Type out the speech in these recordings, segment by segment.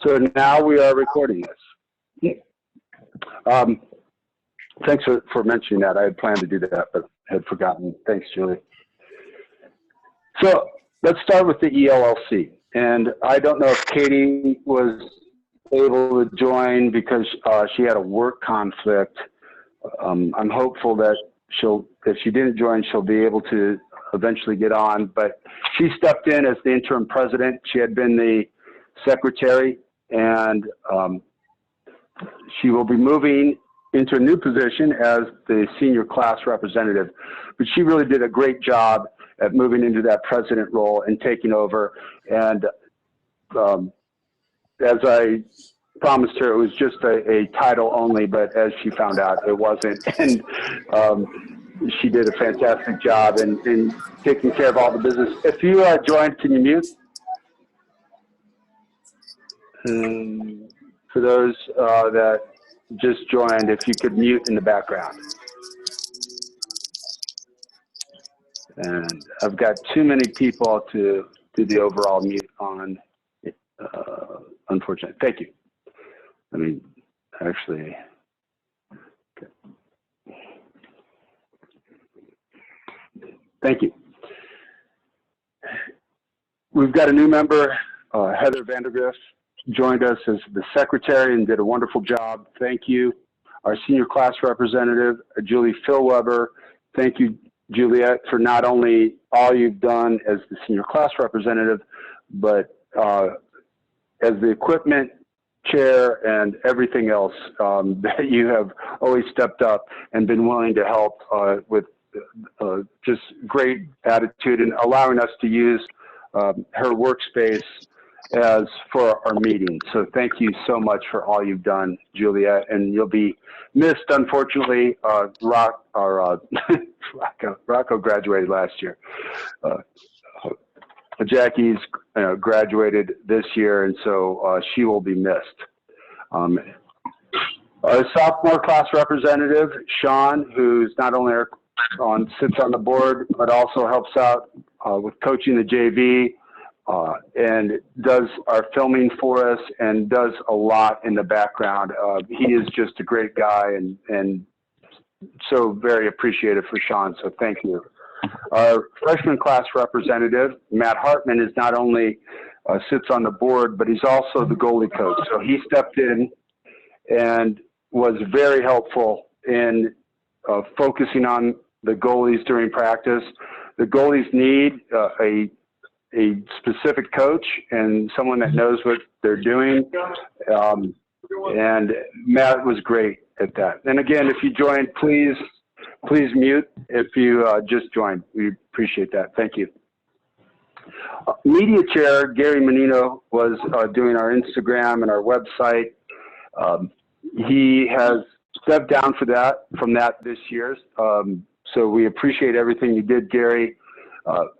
So now we are recording this. Thanks for mentioning that. I had planned to do that, but had forgotten. Thanks, Julie. So let's start with the ELLC. And I don't know if Katie was able to join because she had a work conflict. I'm hopeful that if she didn't join, she'll be able to eventually get on. But she stepped in as the interim president. She had been the secretary, and she will be moving into a new position as the senior class representative. But she really did a great job at moving into that president role and taking over. And as I promised her, it was just a title only, but as she found out, it wasn't. And she did a fantastic job in taking care of all the business. If you joined, can you mute? For those that just joined, if you could mute in the background. And I've got too many people to do the overall mute on, unfortunately. Thank you. I mean, actually, okay. Thank you. We've got a new member, Heather Vandergrift, joined us as the secretary and did a wonderful job. Thank you. Our senior class representative, Julie Philweber. Thank you, Juliet, for not only all you've done as the senior class representative, but as the equipment chair and everything else that you have always stepped up and been willing to help with just great attitude and allowing us to use her workspace as for our meeting. So thank you so much for all you've done, Juliet, and you'll be missed, unfortunately. Rocco graduated last year. Jackie's graduated this year, and so she will be missed. Our sophomore class representative, Sean, who's not only sits on the board, but also helps out with coaching the JV, and does our filming for us and does a lot in the background. He is just a great guy and so very appreciative for Sean, so thank you. Our freshman class representative, Matt Hartman, is not only sits on the board, but he's also the goalie coach. So he stepped in and was very helpful in focusing on the goalies during practice. The goalies need a specific coach and someone that knows what they're doing. And Matt was great at that. And again, if you joined, please mute if you just joined. We appreciate that. Thank you. Media chair, Gary Menino, was doing our Instagram and our website. He has stepped down from that this year. So we appreciate everything you did, Gary.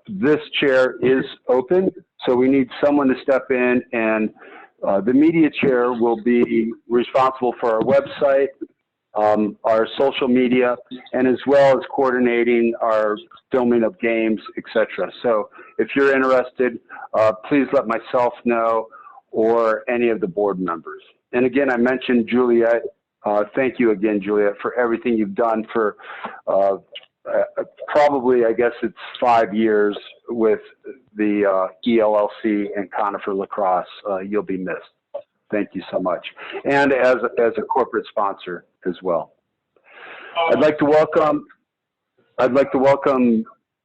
This chair is open, so we need someone to step in, and the media chair will be responsible for our website, our social media, and as well as coordinating our filming of games, etc. So if you're interested, please let myself know or any of the board members. And again, I mentioned Juliet. Thank you again, Juliet, for everything you've done for probably, I guess it's 5 years with the ELLC and Conifer Lacrosse. You'll be missed. Thank you so much. And as a corporate sponsor as well. I'd like to welcome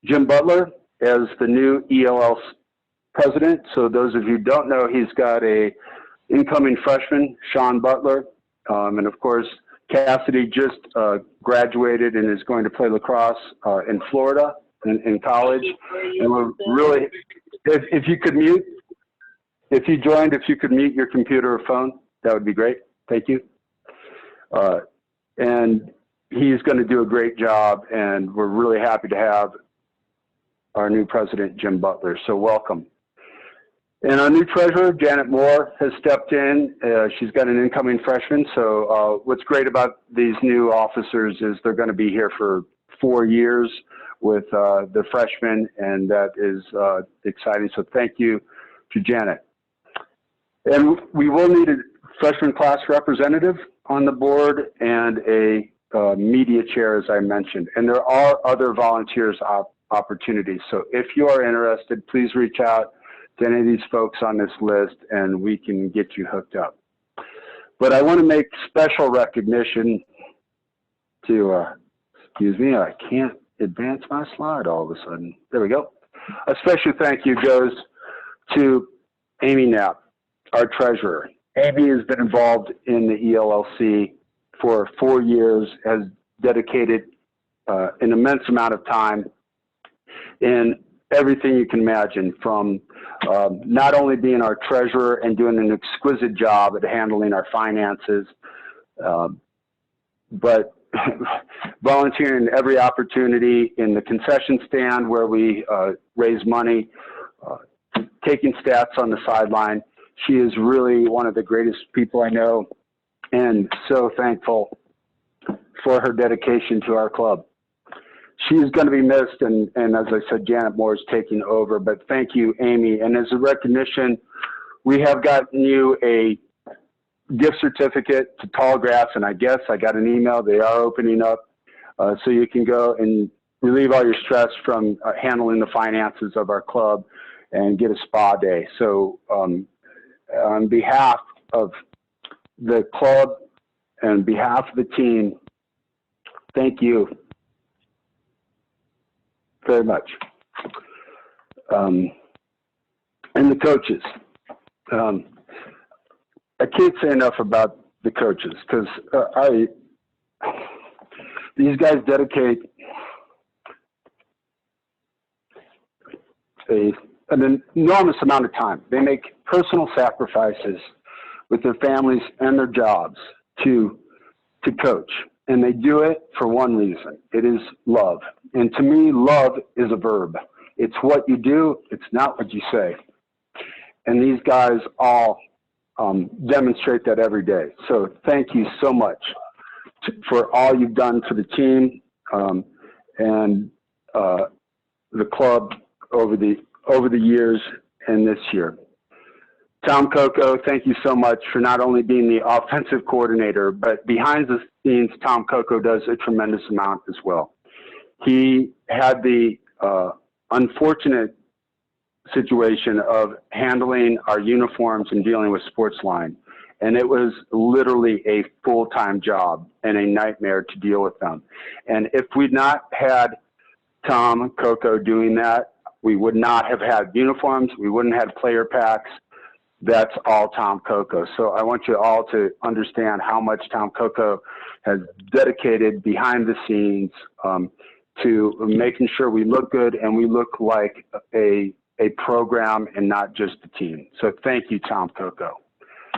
Jim Butler as the new ELL president. So those of you who don't know, he's got a incoming freshman, Sean Butler, and of course, Cassidy just graduated and is going to play lacrosse in Florida in college. And we're really, if you could mute, if you joined, if you could mute your computer or phone, that would be great. Thank you. And he's going to do a great job, and we're really happy to have our new president, Jim Butler. So welcome. And our new treasurer, Janet Moore, has stepped in. She's got an incoming freshman. So what's great about these new officers is they're going to be here for 4 years with the freshmen, and that is exciting. So thank you to Janet. And we will need a freshman class representative on the board and a media chair, as I mentioned. And there are other volunteers opportunities. So if you are interested, please reach out to any of these folks on this list and we can get you hooked up. But I want to make special recognition to, excuse me, I can't advance my slide all of a sudden. There we go. A special thank you goes to Amy Knapp, our treasurer. Amy has been involved in the ELLC for 4 years, has dedicated an immense amount of time in everything you can imagine, from not only being our treasurer and doing an exquisite job at handling our finances, but volunteering every opportunity in the concession stand where we raise money, taking stats on the sideline. She is really one of the greatest people I know, and so thankful for her dedication to our club. She's going to be missed, and as I said, Janet Moore is taking over, but thank you, Amy. And as a recognition, we have gotten you a gift certificate to Tallgrass, and I guess I got an email. They are opening up, so you can go and relieve all your stress from handling the finances of our club and get a spa day. So on behalf of the club and behalf of the team, thank you very much. And the coaches. I can't say enough about the coaches because these guys dedicate an enormous amount of time. They make personal sacrifices with their families and their jobs to coach. And they do it for one reason. It is love. And to me, love is a verb. It's what you do. It's not what you say. And these guys all demonstrate that every day. So thank you so much for all you've done for the team and the club over the years and this year. Tom Coco, thank you so much for not only being the offensive coordinator, but behind the scenes, Tom Coco does a tremendous amount as well. He had the unfortunate situation of handling our uniforms and dealing with sports line. And it was literally a full-time job and a nightmare to deal with them. And if we'd not had Tom Coco doing that, we would not have had uniforms. We wouldn't have player packs. That's all Tom Coco. So I want you all to understand how much Tom Coco has dedicated behind the scenes to making sure we look good and we look like a program and not just a team. So thank you, Tom Coco.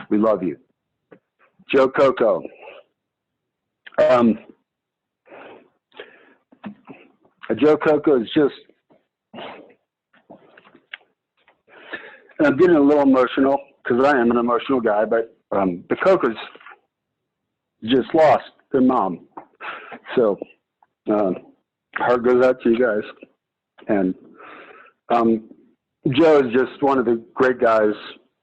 We love you. Joe Coco. Joe Coco is just, and I'm getting a little emotional because I am an emotional guy, but the Cocos just lost their mom. So heart goes out to you guys. And Joe is just one of the great guys.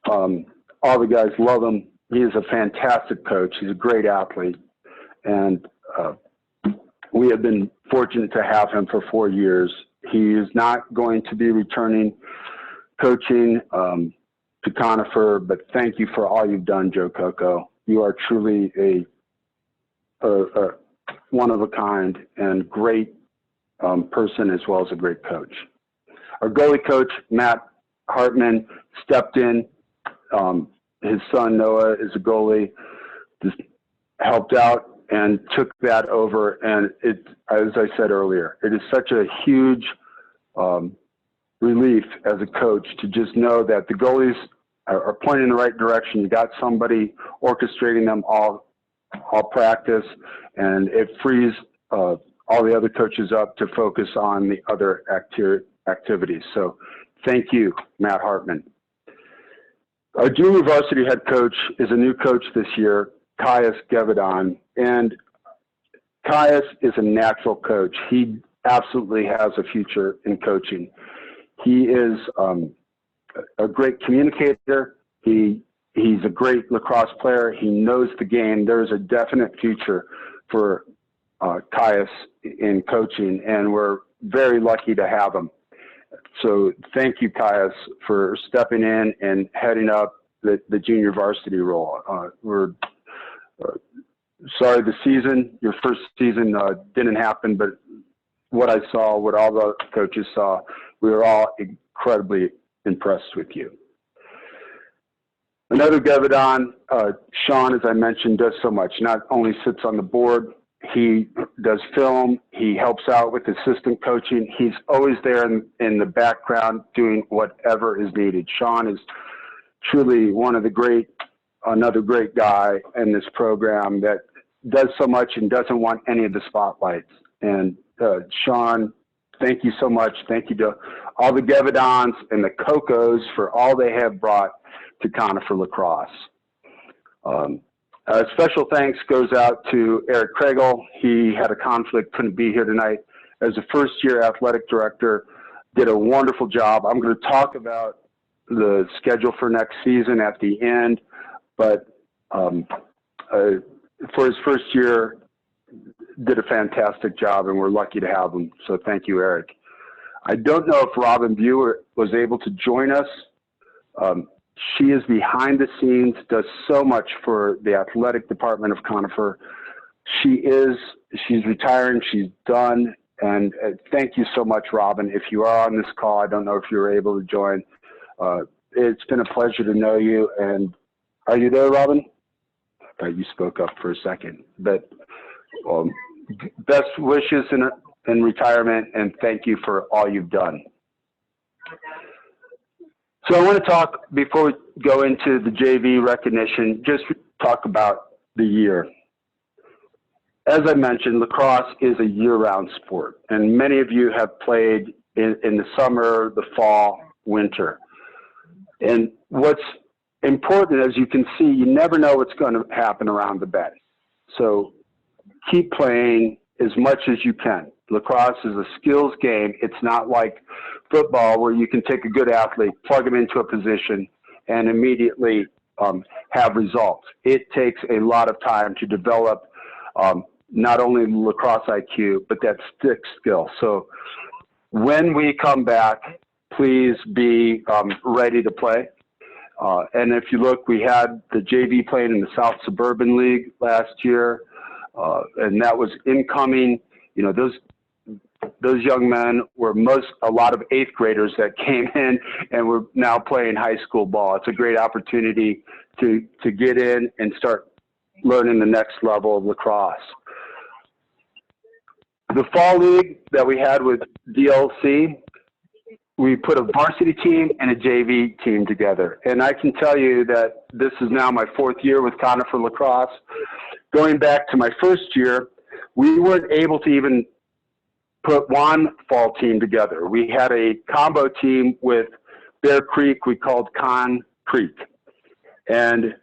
All the guys love him. He is a fantastic coach. He's a great athlete. And we have been fortunate to have him for 4 years. He is not going to be returning coaching to Conifer, but thank you for all you've done, Joe Coco. You are truly a one of a kind and great person as well as a great coach. Our goalie coach, Matt Hartman, stepped in. His son, Noah, is a goalie, just helped out and took that over. And it, as I said earlier, it is such a huge relief as a coach to just know that the goalies are pointing in the right direction. You got somebody orchestrating them all practice, and it frees all the other coaches up to focus on the other activities. So thank you, Matt Hartman. Our junior varsity head coach is a new coach this year, Caius Gevedon, and Caius is a natural coach. He absolutely has a future in coaching. He is a great communicator. He He's a great lacrosse player. He knows the game. There's a definite future for Caius in coaching, and we're very lucky to have him. So thank you, Caius, for stepping in and heading up the junior varsity role. We're sorry your first season didn't happen, but what I saw, what all the coaches saw, we were all incredibly impressed with you. Another Gavadon, Sean, as I mentioned, does so much. Not only sits on the board, he does film, he helps out with assistant coaching. He's always there in the background doing whatever is needed. Sean is truly another great guy in this program that does so much and doesn't want any of the spotlights. And Sean, thank you so much. Thank you to all the Gavadons and the Cocos for all they have brought to Conifer Lacrosse. Special thanks goes out to Eric Kregel. He had a conflict, couldn't be here tonight. As a first-year athletic director, did a wonderful job. I'm going to talk about the schedule for next season at the end, but for his first year, did a fantastic job, and we're lucky to have him. So thank you, Eric. I don't know if Robin Buer was able to join us. She is behind the scenes, does so much for the athletic department of Conifer. She's retiring, she's done, and thank you so much, Robin. If you are on this call, I don't know if you were able to join. It's been a pleasure to know you, and are you there, Robin? I thought you spoke up for a second, but best wishes in retirement, and thank you for all you've done. So I want to talk, before we go into the JV recognition, just talk about the year. As I mentioned, lacrosse is a year-round sport, and many of you have played in the summer, the fall, winter. And what's important, as you can see, you never know what's going to happen around the bend. So keep playing as much as you can. Lacrosse is a skills game. It's not like football where you can take a good athlete, plug him into a position, and immediately have results. It takes a lot of time to develop not only lacrosse IQ, but that stick skill. So when we come back, please be ready to play. And if you look, we had the JV playing in the South Suburban League last year, and that was incoming. You know, those young men were a lot of 8th graders that came in and were now playing high school ball. It's a great opportunity to get in and start learning the next level of lacrosse. The fall league that we had with DLC, we put a varsity team and a JV team together. And I can tell you that this is now my 4th year with Conifer Lacrosse. Going back to my first year, we weren't able to even put one fall team together. We had a combo team with Bear Creek we called Con Creek. And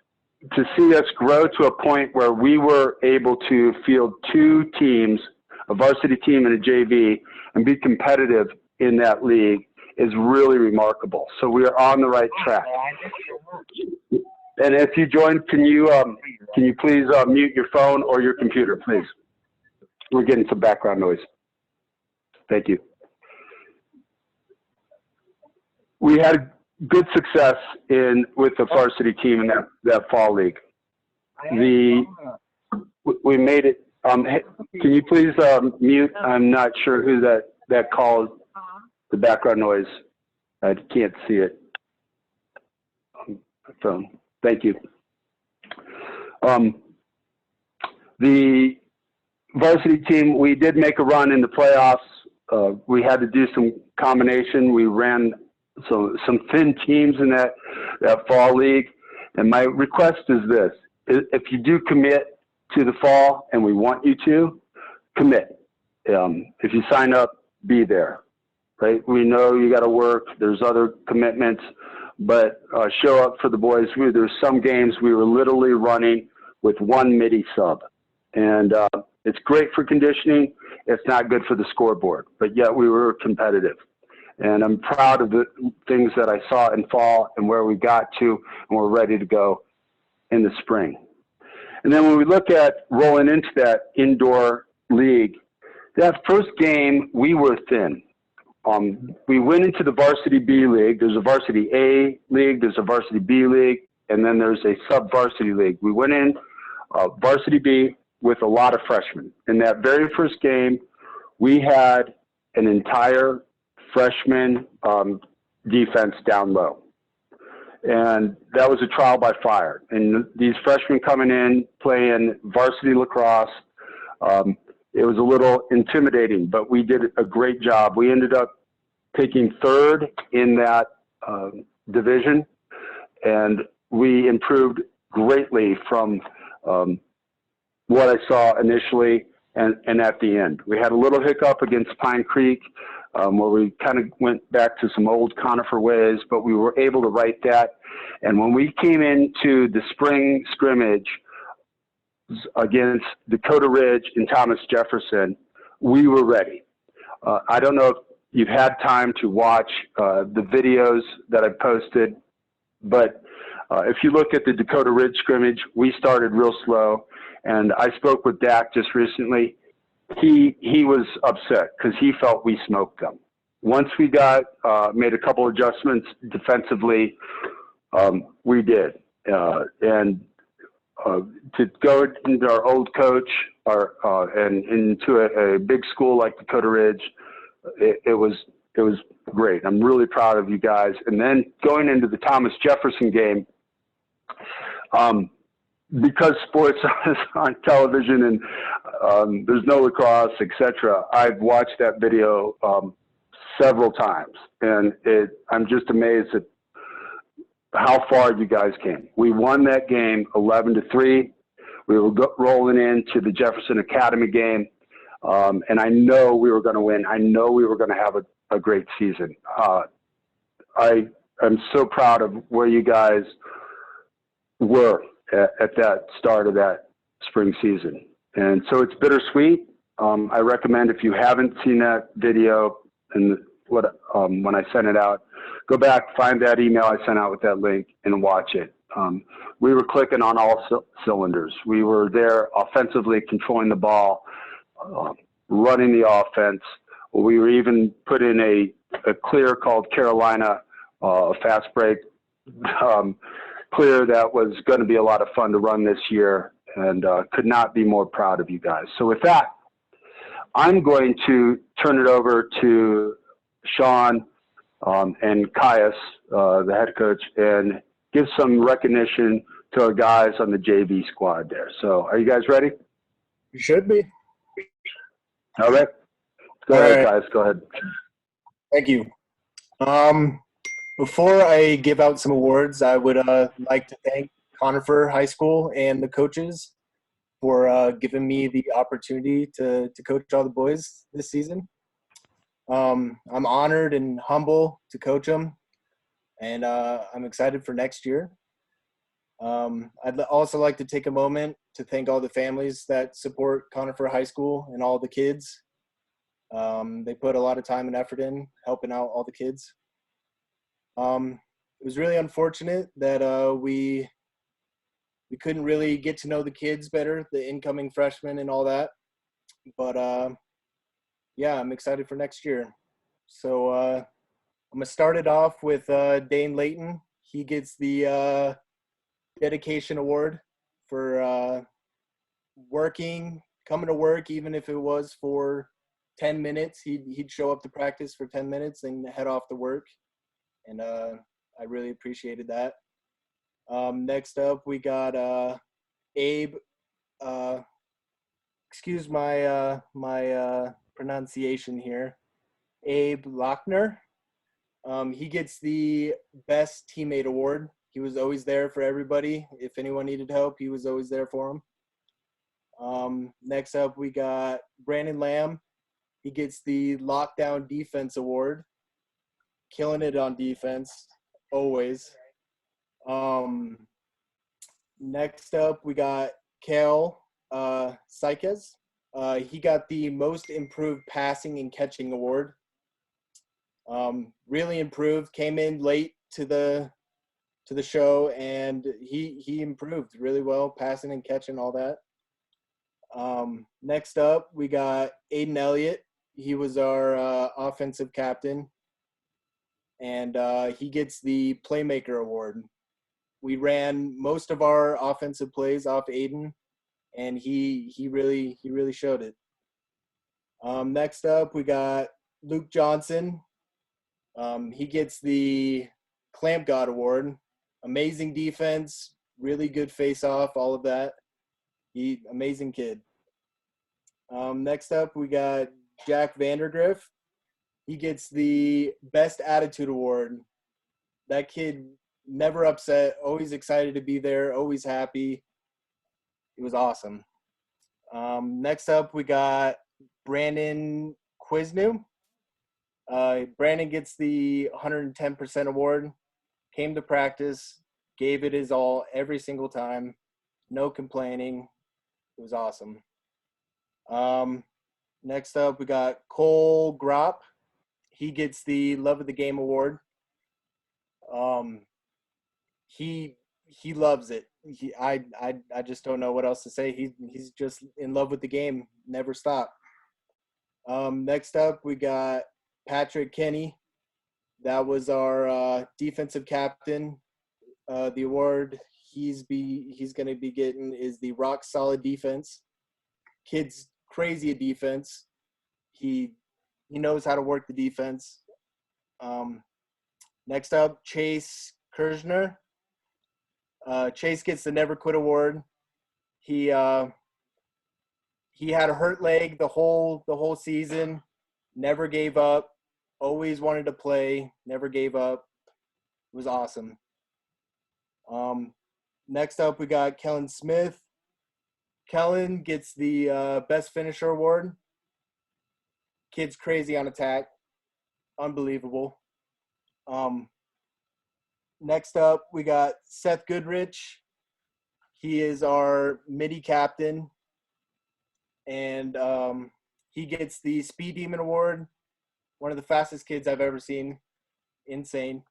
to see us grow to a point where we were able to field 2 teams, a varsity team and a JV, and be competitive in that league is really remarkable. So we are on the right track. And if you joined, can you please mute your phone or your computer, please? We're getting some background noise. Thank you. We had good success with the varsity team in that fall league. We made it. Can you please mute? I'm not sure who that called the background noise. I can't see it on my phone. Thank you. The varsity team, we did make a run in the playoffs. We had to do some combination. We ran some thin teams in that fall league. And my request is this: if you do commit to the fall, and we want you to, commit. If you sign up, be there. Right? We know you got to work. There's other commitments, but show up for the boys. There's some games we were literally running with 1 midi sub, and it's great for conditioning. It's not good for the scoreboard, but yet we were competitive. And I'm proud of the things that I saw in fall and where we got to, and we're ready to go in the spring. And then when we look at rolling into that indoor league, that first game, we were thin. We went into the varsity B league. There's a varsity A league, there's a varsity B league, and then there's a sub-varsity league. We went in varsity B with a lot of freshmen. In that very first game, we had an entire freshman defense down low. And that was a trial by fire. And these freshmen coming in, playing varsity lacrosse, it was a little intimidating, but we did a great job. We ended up taking third in that division, and we improved greatly from what I saw initially and at the end. We had a little hiccup against Pine Creek, where we kind of went back to some old conifer ways, but we were able to right that. And when we came into the spring scrimmage against Dakota Ridge and Thomas Jefferson, we were ready. I don't know if you've had time to watch the videos that I posted, but if you look at the Dakota Ridge scrimmage, we started real slow. And I spoke with Dak just recently. He was upset because he felt we smoked them. Once we got made a couple adjustments defensively, we did. And to go into our old coach and into a big school like Dakota Ridge, it was great. I'm really proud of you guys. And then going into the Thomas Jefferson game, because sports is on television and there's no lacrosse, etc., I've watched that video several times, and I'm just amazed at how far you guys came. We won that game 11-3. We were rolling into the Jefferson Academy game, and I know we were going to win. I know we were going to have a great season. I am so proud of where you guys were at that start of that spring season. And so it's bittersweet. I recommend, if you haven't seen that video and when I sent it out, go back, find that email I sent out with that link and watch it. We were clicking on all cylinders. We were there offensively, controlling the ball, running the offense. We were even put in a clear called Carolina, a fast break clear that was going to be a lot of fun to run this year, and could not be more proud of you guys. So with that, I'm going to turn it over to Sean and Caius, the head coach, and give some recognition to our guys on the JV squad there. So are you guys ready? You should be. All right. Go ahead, guys. Go ahead. Thank you. Before I give out some awards, I would like to thank Conifer High School and the coaches for giving me the opportunity to coach all the boys this season. I'm honored and humble to coach them, and I'm excited for next year. I'd also like to take a moment to thank all the families that support Conifer High School and all the kids. They put a lot of time and effort in helping out all the kids. It was really unfortunate that we couldn't really get to know the kids better, the incoming freshmen and all that. But yeah, I'm excited for next year. So I'm gonna start it off with Dane Layton. He gets the dedication award for coming to work, even if it was for 10 minutes. He'd show up to practice for 10 minutes and head off to work. And I really appreciated that. Next up, we got Abe. Excuse my pronunciation here. Abe Lochner. He gets the Best Teammate Award. He was always there for everybody. If anyone needed help, he was always there for them. Next up, we got Brandon Lamb. He gets the Lockdown Defense Award. Killing it on defense, always. Next up, we got Kel Sykes. He got the Most Improved Passing and Catching Award. Really improved. Came in late to the show, and he improved really well, passing and catching all that. Next up, we got Aiden Elliott. He was our offensive captain, and he gets the Playmaker Award. We ran most of our offensive plays off Aiden, and he really showed it. Next up, we got Luke Johnson. He gets the Clamp God Award. Amazing defense, really good face-off, all of that. Amazing kid. Next up, we got Jack Vandergriff. He gets the Best Attitude Award. That kid never upset, always excited to be there, always happy. It was awesome. Next up, we got Brandon Quiznew. Brandon gets the 110% award. Came to practice, gave it his all every single time. No complaining. It was awesome. Next up, we got Cole Gropp. He gets the Love of the Game award. He loves it. I just don't know what else to say. He's just in love with the game. Never stop. Next up, we got Patrick Kenny. That was our defensive captain. The award he's going to be getting is the Rock Solid Defense. Kid's crazy at defense. He knows how to work the defense. Next up, Chase Kirshner. Chase gets the Never Quit award. He had a hurt leg the whole season. Never gave up. Always wanted to play. Never gave up. It was awesome. Next up, we got Kellen Smith. Kellen gets the Best Finisher award. Kid's crazy on attack. Unbelievable. Next up, we got Seth Goodrich. He is our midi captain, and he gets the Speed Demon Award. One of the fastest kids I've ever seen. Insane.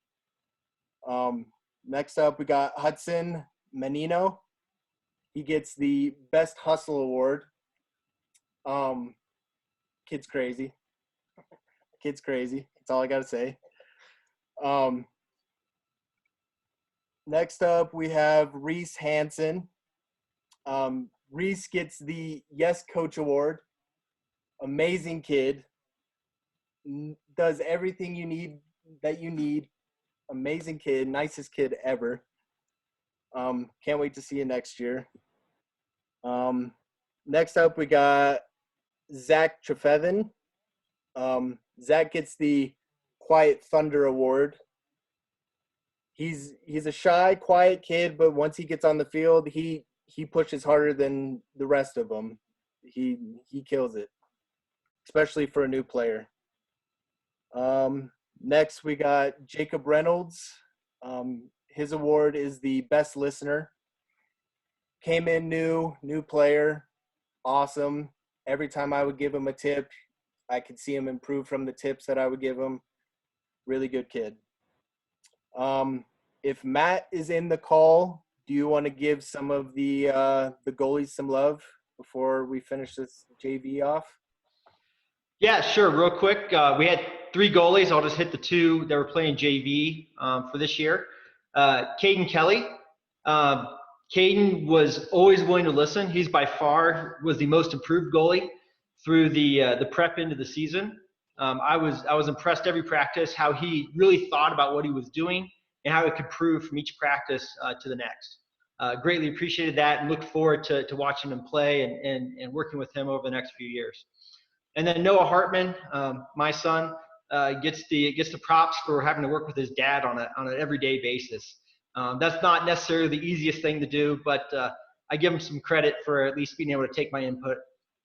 Next up, we got Hudson Menino. He gets the Best Hustle Award. Kid's crazy. Kid's crazy. That's all I got to say. Next up, we have Reese Hansen. Reese gets the Yes Coach Award. Amazing kid. Does everything you need. Amazing kid. Nicest kid ever. Can't wait to see you next year. Next up, we got Zach Trefethen. Zach gets the Quiet Thunder Award. He's a shy, quiet kid, but once he gets on the field, he pushes harder than the rest of them. He kills it, especially for a new player. Next, we got Jacob Reynolds. His award is the Best Listener. Came in new player, awesome. Every time I would give him a tip, I could see him improve from the tips that I would give him. Really good kid. If Matt is in the call, do you want to give some of the goalies some love before we finish this JV off? Yeah, sure. Real quick, we had 3 goalies. I'll just hit the 2 that were playing JV for this year. Caden Kelly. Caden was always willing to listen. He's by far was the most improved goalie through the prep into the season. I was impressed every practice how he really thought about what he was doing and how it could improve from each practice to the next. Greatly appreciated that and look forward to watching him play and working with him over the next few years. And then Noah Hartman, my son, gets the props for having to work with his dad on an everyday basis. That's not necessarily the easiest thing to do, but I give him some credit for at least being able to take my input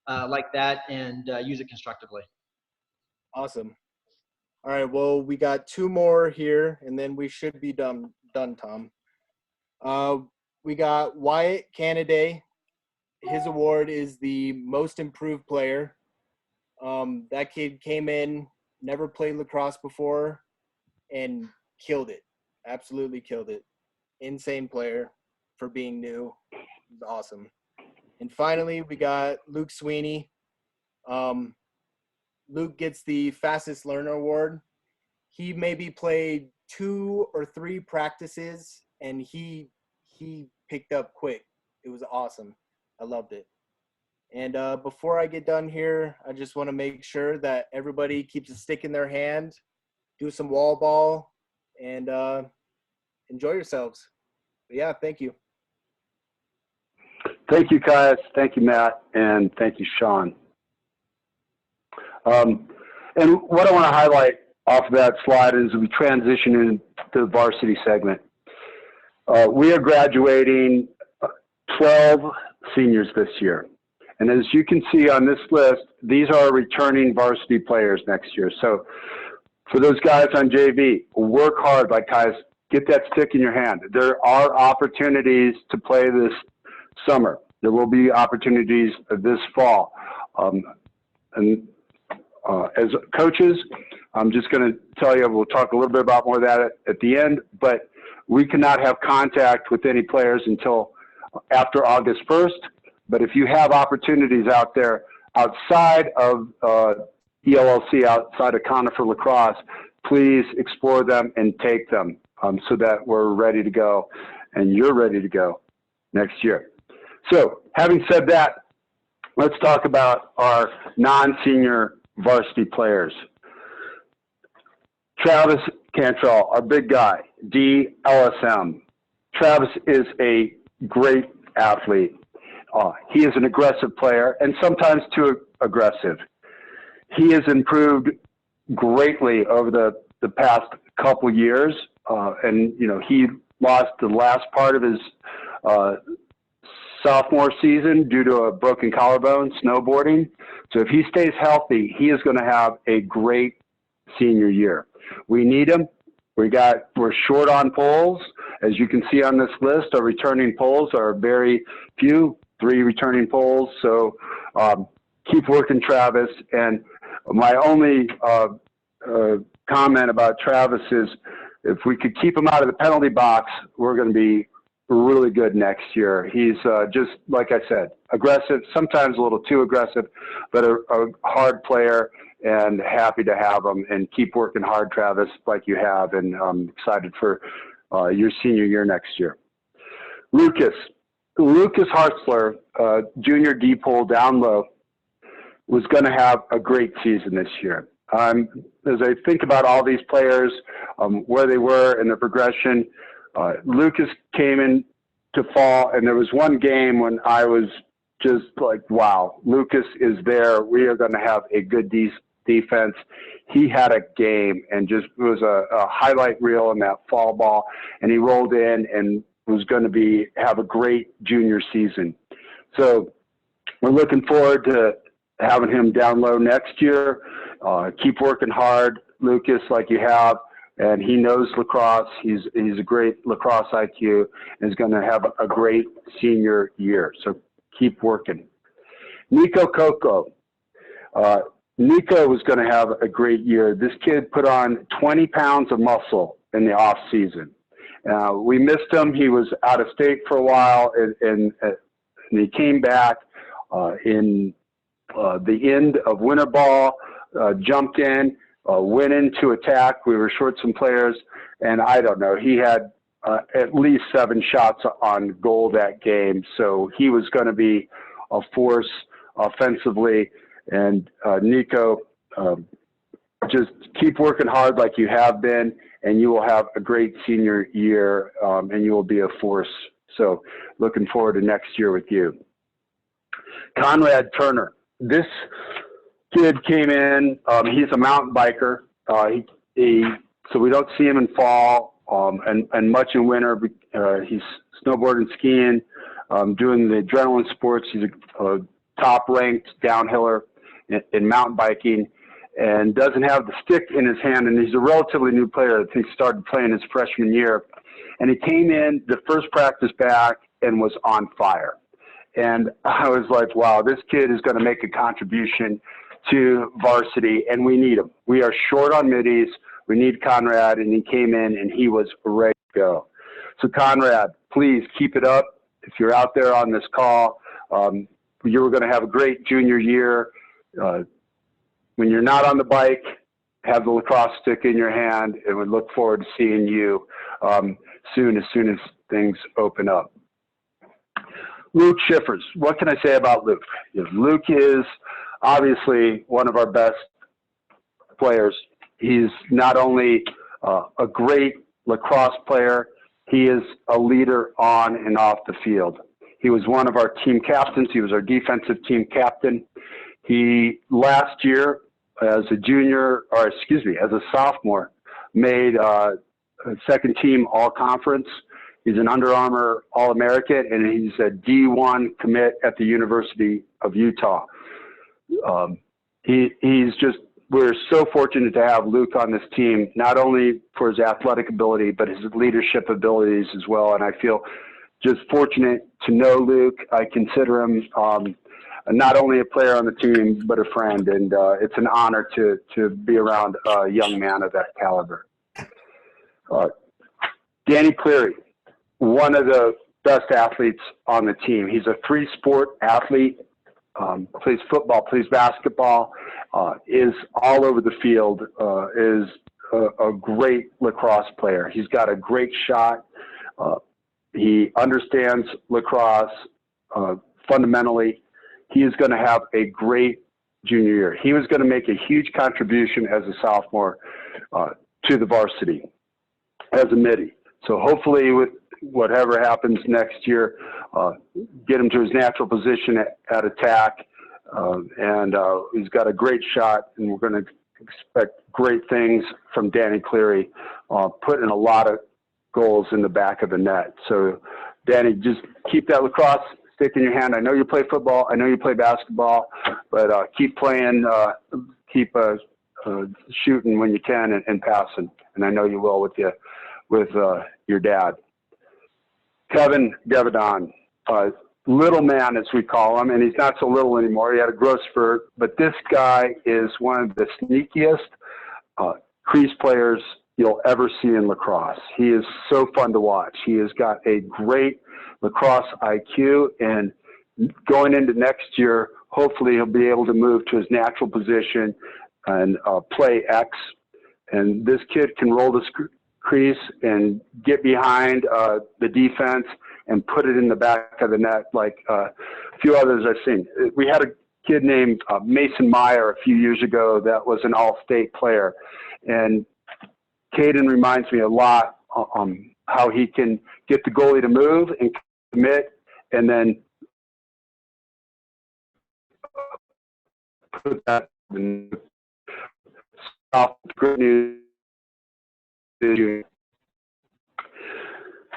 like that and use it constructively. Awesome. All right, well, we got 2 more here, and then we should be done, Tom. We got Wyatt Canaday. His award is the Most Improved Player. That kid came in never played lacrosse before, and killed it. Absolutely killed it. Insane player for being new. It was awesome. And finally, we got Luke Sweeney. Luke gets the fastest learner award. He maybe played 2 or 3 practices, and he picked up quick. It was awesome. I loved it. And before I get done here, I just want to make sure that everybody keeps a stick in their hand, do some wall ball, and enjoy yourselves. But yeah, thank you. Thank you, Caius. Thank you, Matt. And thank you, Sean. And what I want to highlight off of that slide is we transition into the varsity segment. We are graduating 12 seniors this year. And as you can see on this list, these are returning varsity players next year. So for those guys on JV, work hard, like Caius, get that stick in your hand. There are opportunities to play this summer. There will be opportunities this fall. As coaches, I'm just going to tell you, we'll talk a little bit about more of that at the end, but we cannot have contact with any players until after August 1st. But if you have opportunities out there outside of ELLC, outside of Conifer Lacrosse, please explore them and take them so that we're ready to go and you're ready to go next year. So having said that, let's talk about our non-senior varsity players. Travis Cantrell, our big guy, DLSM. Travis is a great athlete. He is an aggressive player and sometimes too aggressive. He has improved greatly over the past couple years. And, you know, he lost the last part of his sophomore season due to a broken collarbone snowboarding. So if he stays healthy, he is going to have a great senior year. We need him. We're short on poles. As you can see on this list, our returning poles are very few, 3 returning poles. So keep working, Travis. And my only comment about Travis is if we could keep him out of the penalty box, we're going to be really good next year. He's just, like I said, aggressive, sometimes a little too aggressive, but a hard player, and happy to have him. And keep working hard, Travis, like you have, and I'm excited for your senior year next year. Lucas Hartzler, junior D-pole down low, was going to have a great season this year. As I think about all these players, where they were in their progression, Lucas came in to fall, and there was one game when I was just like, wow, Lucas is there. We are going to have a good defense. He had a game and just was a highlight reel in that fall ball, and he rolled in and was going to have a great junior season. So we're looking forward to having him down low next year. Keep working hard, Lucas, like you have. And he knows lacrosse. He's a great lacrosse IQ and is going to have a great senior year. So keep working. Nico Coco. Nico was going to have a great year. This kid put on 20 pounds of muscle in the off season. We missed him. He was out of state for a while, and he came back in the end of winter ball, jumped in, went into attack. We were short some players, and I don't know, he had at least 7 shots on goal that game. So he was going to be a force offensively. And Nico, just keep working hard like you have been, and you will have a great senior year, and you will be a force. So looking forward to next year with you. Conrad Turner. This kid came in. He's a mountain biker. So we don't see him in fall and much in winter. He's snowboarding, skiing, doing the adrenaline sports. He's a top-ranked downhiller in mountain biking, and doesn't have the stick in his hand. And he's a relatively new player. I think started playing his freshman year. And he came in the first practice back and was on fire. And I was like, wow, this kid is going to make a contribution to varsity, and we need him. We are short on middies. We need Conrad, and he came in and he was ready to go. So Conrad, please keep it up. If you're out there on this call, you're going to have a great junior year. When you're not on the bike, have the lacrosse stick in your hand, and we look forward to seeing you soon as things open up. Luke Schiffers, what can I say about Luke? Luke is obviously one of our best players. He's not only a great lacrosse player, he is a leader on and off the field. He was one of our team captains. He was our defensive team captain. He last year, as a sophomore, made a second team all conference. He's an Under Armour All-American, and he's a D1 commit at the University of Utah. We're so fortunate to have Luke on this team, not only for his athletic ability, but his leadership abilities as well. And I feel just fortunate to know Luke. I consider him not only a player on the team, but a friend. And it's an honor to be around a young man of that caliber. Danny Cleary, one of the best athletes on the team. He's a three-sport athlete, plays football, plays basketball, is all over the field, is a great lacrosse player. He's got a great shot. He understands lacrosse fundamentally. He is going to have a great junior year. He was going to make a huge contribution as a sophomore to the varsity as a midi. So hopefully with whatever happens next year, get him to his natural position at attack. And he's got a great shot, and we're going to expect great things from Danny Cleary, putting a lot of goals in the back of the net. So Danny, just keep that lacrosse stick in your hand. I know you play football. I know you play basketball, but keep playing, keep shooting when you can and passing. And I know you will with your dad. Kevin Devedon, little man as we call him, and he's not so little anymore. He had a growth spurt, but this guy is one of the sneakiest crease players you'll ever see in lacrosse. He is so fun to watch. He has got a great lacrosse IQ, and going into next year, hopefully he'll be able to move to his natural position and play X. And this kid can roll the crease and get behind the defense and put it in the back of the net like a few others I've seen. We had a kid named Mason Meyer a few years ago that was an all-state player. And Caden reminds me a lot how he can get the goalie to move and commit and then put that in good news.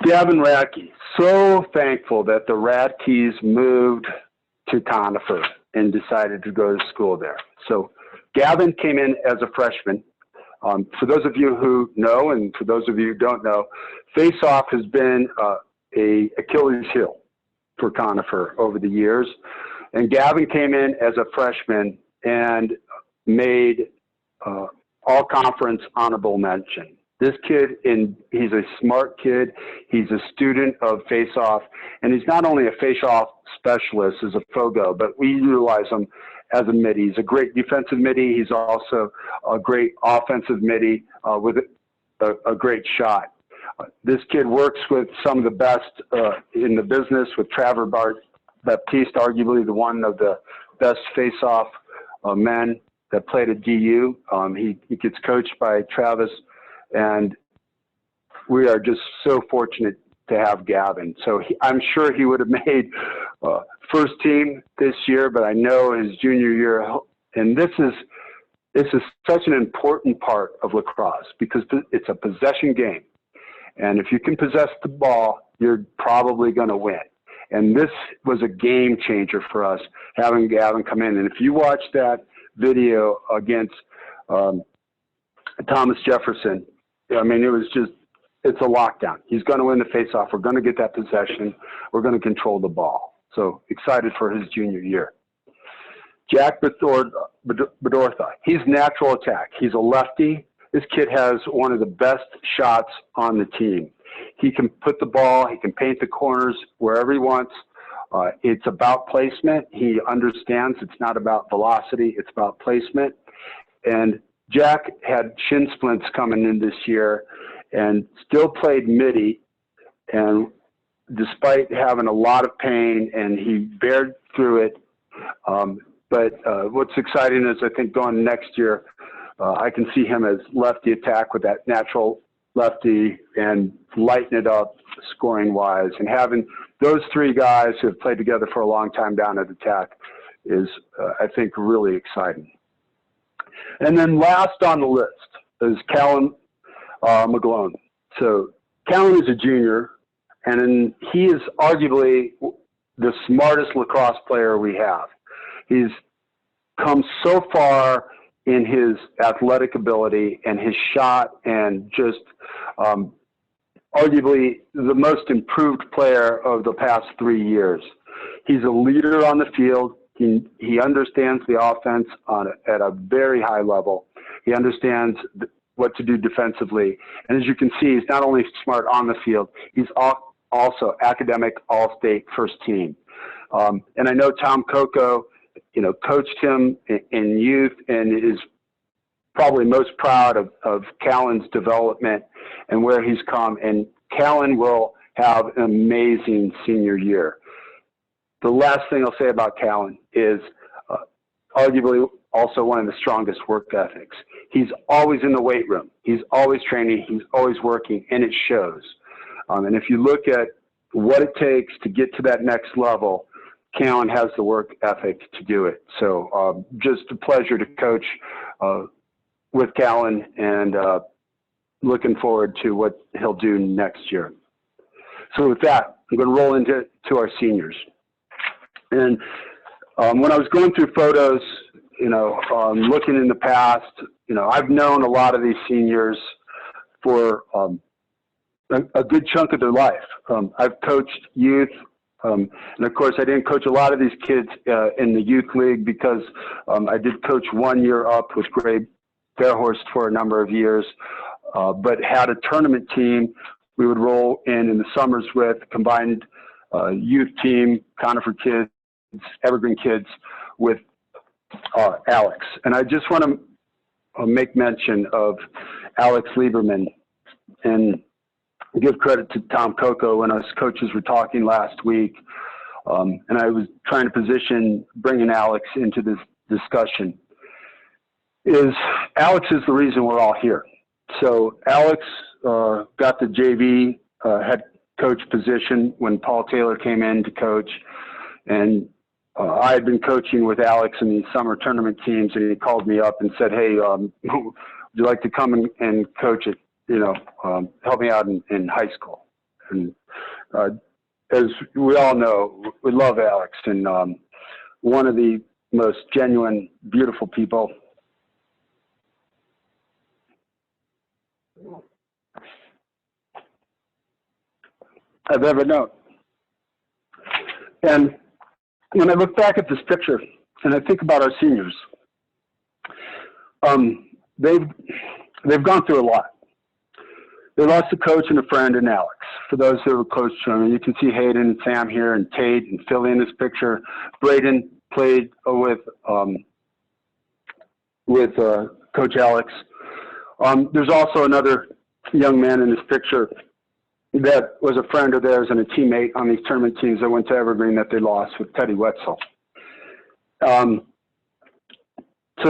Gavin Radke, so thankful that the Radkes moved to Conifer and decided to go to school there. So Gavin came in as a freshman. For those of you who know, and for those of you who don't know, face-off has been a Achilles heel for Conifer over the years. And Gavin came in as a freshman and made all-conference honorable mention. This kid, he's a smart kid. He's a student of face-off, and he's not only a face-off specialist as a FOGO, but we utilize him as a midi. He's a great defensive midi. He's also a great offensive midi with a great shot. This kid works with some of the best in the business, with Trevor Baptiste, arguably one of the best face-off men that played at DU. He gets coached by Travis, and we are just so fortunate to have Gavin. So I'm sure he would have made first team this year, but I know his junior year, and this is such an important part of lacrosse because it's a possession game. And if you can possess the ball, you're probably going to win. And this was a game changer for us, having Gavin come in. And if you watch that video against Thomas Jefferson, I mean, it's a lockdown. He's going to win the faceoff. We're going to get that possession. We're going to control the ball. So excited for his junior year. Jack Bedortha, he's natural attack. He's a lefty. This kid has one of the best shots on the team. He can put the ball, he can paint the corners wherever he wants. It's about placement. He understands it's not about velocity, it's about placement. And Jack had shin splints coming in this year and still played midi, and despite having a lot of pain, and he bared through it. But what's exciting is I think going next year, I can see him as lefty attack with that natural lefty and lighten it up scoring wise. And having those three guys who have played together for a long time down at attack is, I think, really exciting. And then last on the list is Callan McGlone. So Callan is a junior, and he is arguably the smartest lacrosse player we have. He's come so far in his athletic ability and his shot, and just arguably the most improved player of the past 3 years. He's a leader on the field. He understands the offense at a very high level. He understands what to do defensively. And as you can see, he's not only smart on the field, he's also academic all-state first team. And I know Tom Coco, coached him in youth and is probably most proud of Callan's development and where he's come. And Callan will have an amazing senior year. The last thing I'll say about Callan is arguably also one of the strongest work ethics. He's always in the weight room. He's always training. He's always working, and it shows. And if you look at what it takes to get to that next level, Callan has the work ethic to do it. So just a pleasure to coach with Callan, and looking forward to what he'll do next year. So with that, I'm going to roll into our seniors. And when I was going through photos, looking in the past, I've known a lot of these seniors for a good chunk of their life. I've coached youth, and of course I didn't coach a lot of these kids in the youth league because I did coach 1 year up with Gray Fairhorst for a number of years, but had a tournament team we would roll in the summers with, combined youth team, Conifer kids, Evergreen kids, with Alex. And I just want to make mention of Alex Lieberman and give credit to Tom Coco when us coaches were talking last week. And I was trying to position bringing Alex into this discussion. Alex is the reason we're all here. So Alex got the JV head coach position when Paul Taylor came in to coach, and I had been coaching with Alex in these summer tournament teams, and he called me up and said, "Hey, would you like to come and coach it? Help me out in high school." And as we all know, we love Alex, and one of the most genuine, beautiful people I've ever known. And when I look back at this picture and I think about our seniors, they've gone through a lot. They lost a coach and a friend in Alex. For those who have coached them, and you can see Hayden and Sam here, and Tate and Philly in this picture. Braden played with Coach Alex. There's also another young man in this picture that was a friend of theirs and a teammate on these tournament teams that went to Evergreen that they lost, with Teddy Wetzel. So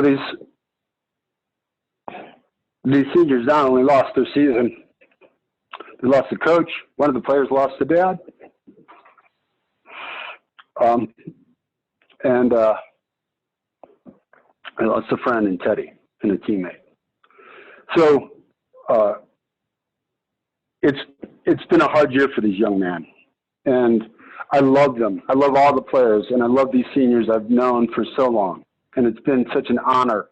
these seniors not only lost their season, they lost the coach. One of the players lost the dad. And I lost a friend in Teddy and a teammate. So it's been a hard year for these young men, and I love them. I love all the players, and I love these seniors I've known for so long, and it's been such an honor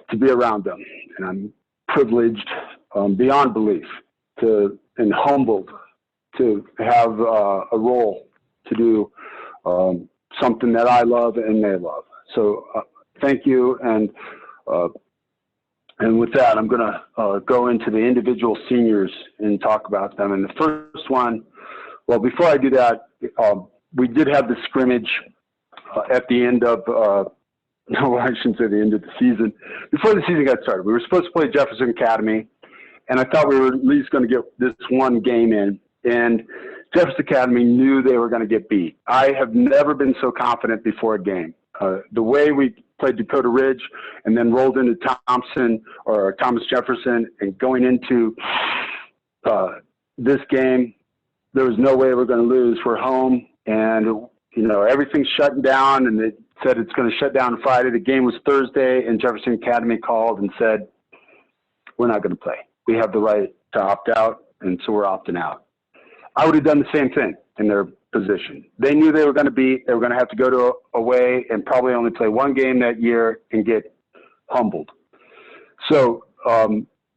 to be around them, and I'm privileged beyond belief and humbled to have a role to do something that I love and they love. So thank you. And with that, I'm going to go into the individual seniors and talk about them. And the first one, well, before I do that, we did have the scrimmage at the end of, no, I shouldn't say the end of the season. Before the season got started, we were supposed to play Jefferson Academy, and I thought we were at least going to get this one game in. And Jefferson Academy knew they were going to get beat. I have never been so confident before a game. The way we played Dakota Ridge and then rolled into Thompson or Thomas Jefferson and going into this game, there was no way we're going to lose. We're home, and you know everything's shutting down, and they said it's going to shut down Friday. The game was Thursday, and Jefferson Academy called and said, we're not going to play. We have the right to opt out, and so we're opting out. I would have done the same thing in their position. They knew they were going to beat. They were going to have to go to away and probably only play one game that year and get humbled. So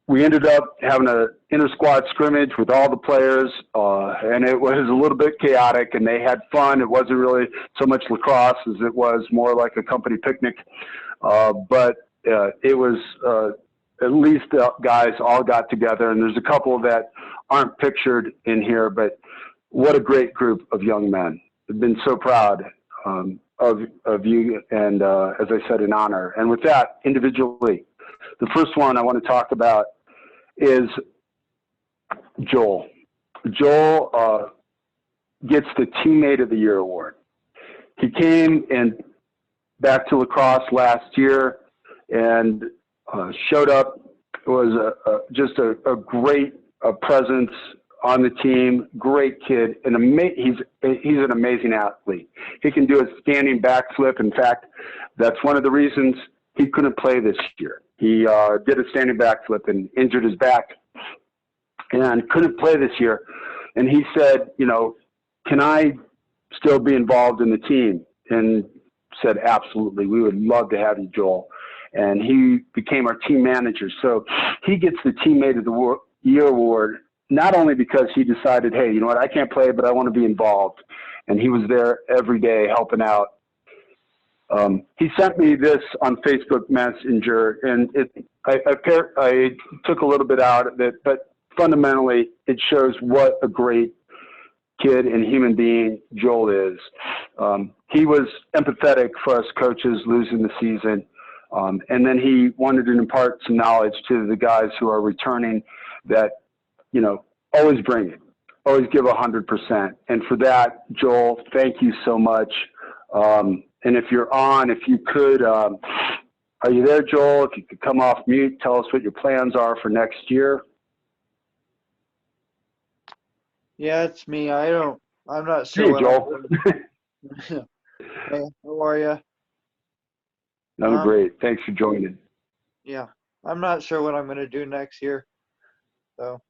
we ended up having an inter-squad scrimmage with all the players, and it was a little bit chaotic, and they had fun. It wasn't really so much lacrosse as it was more like a company picnic, but it was at least the guys all got together, and there's a couple that aren't pictured in here, but what a great group of young men. I've been so proud of you, and as I said, in honor. And with that, individually, the first one I want to talk about is Joel. Joel gets the Teammate of the Year award. He came back to lacrosse last year and showed up. It was just a great presence on the team. Great kid, and he's an amazing athlete. He can do a standing backflip. In fact, that's one of the reasons he couldn't play this year. He did a standing backflip and injured his back and couldn't play this year. And he said, you know, can I still be involved in the team? And said, absolutely. We would love to have you, Joel. And he became our team manager. So he gets the Teammate of the Year award, not only because he decided, hey, you know what, I can't play, but I want to be involved. And he was there every day helping out. He sent me this on Facebook Messenger, and I took a little bit out of it, but fundamentally it shows what a great kid and human being Joel is. He was empathetic for us coaches losing the season, and then he wanted to impart some knowledge to the guys who are returning that, you know, always bring it, always give 100%. And for that, Joel, thank you so much. And if you're on, if you could, are you there, Joel? If you could come off mute, tell us what your plans are for next year. Yeah, it's me. I'm not sure. Hey, Joel. Hey, how are you? No, great. Thanks for joining. Yeah, I'm not sure what I'm going to do next year. So.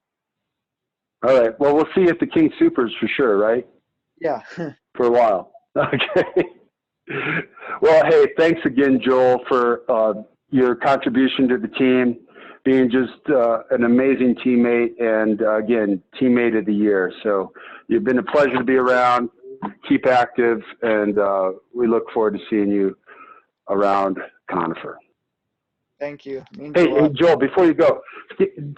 All right. Well, we'll see you at the King Supers for sure, right? Yeah. For a while. Okay. Well, hey, thanks again, Joel, for your contribution to the team, being just an amazing teammate, and again, Teammate of the Year. So you've been a pleasure to be around. Keep active, and we look forward to seeing you around Conifer. Thank you. Hey, Joel, before you go,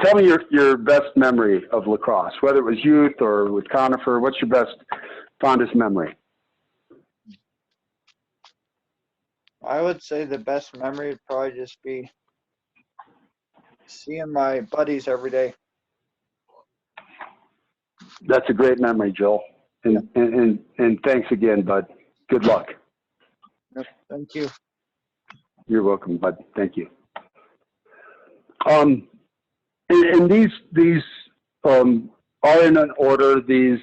tell me your best memory of lacrosse, whether it was youth or with Conifer. What's your best, fondest memory? I would say the best memory would probably just be seeing my buddies every day. That's a great memory, Joel. And thanks again, bud. Good luck. Yep, thank you. You're welcome, bud. Thank you. And these are in an order. These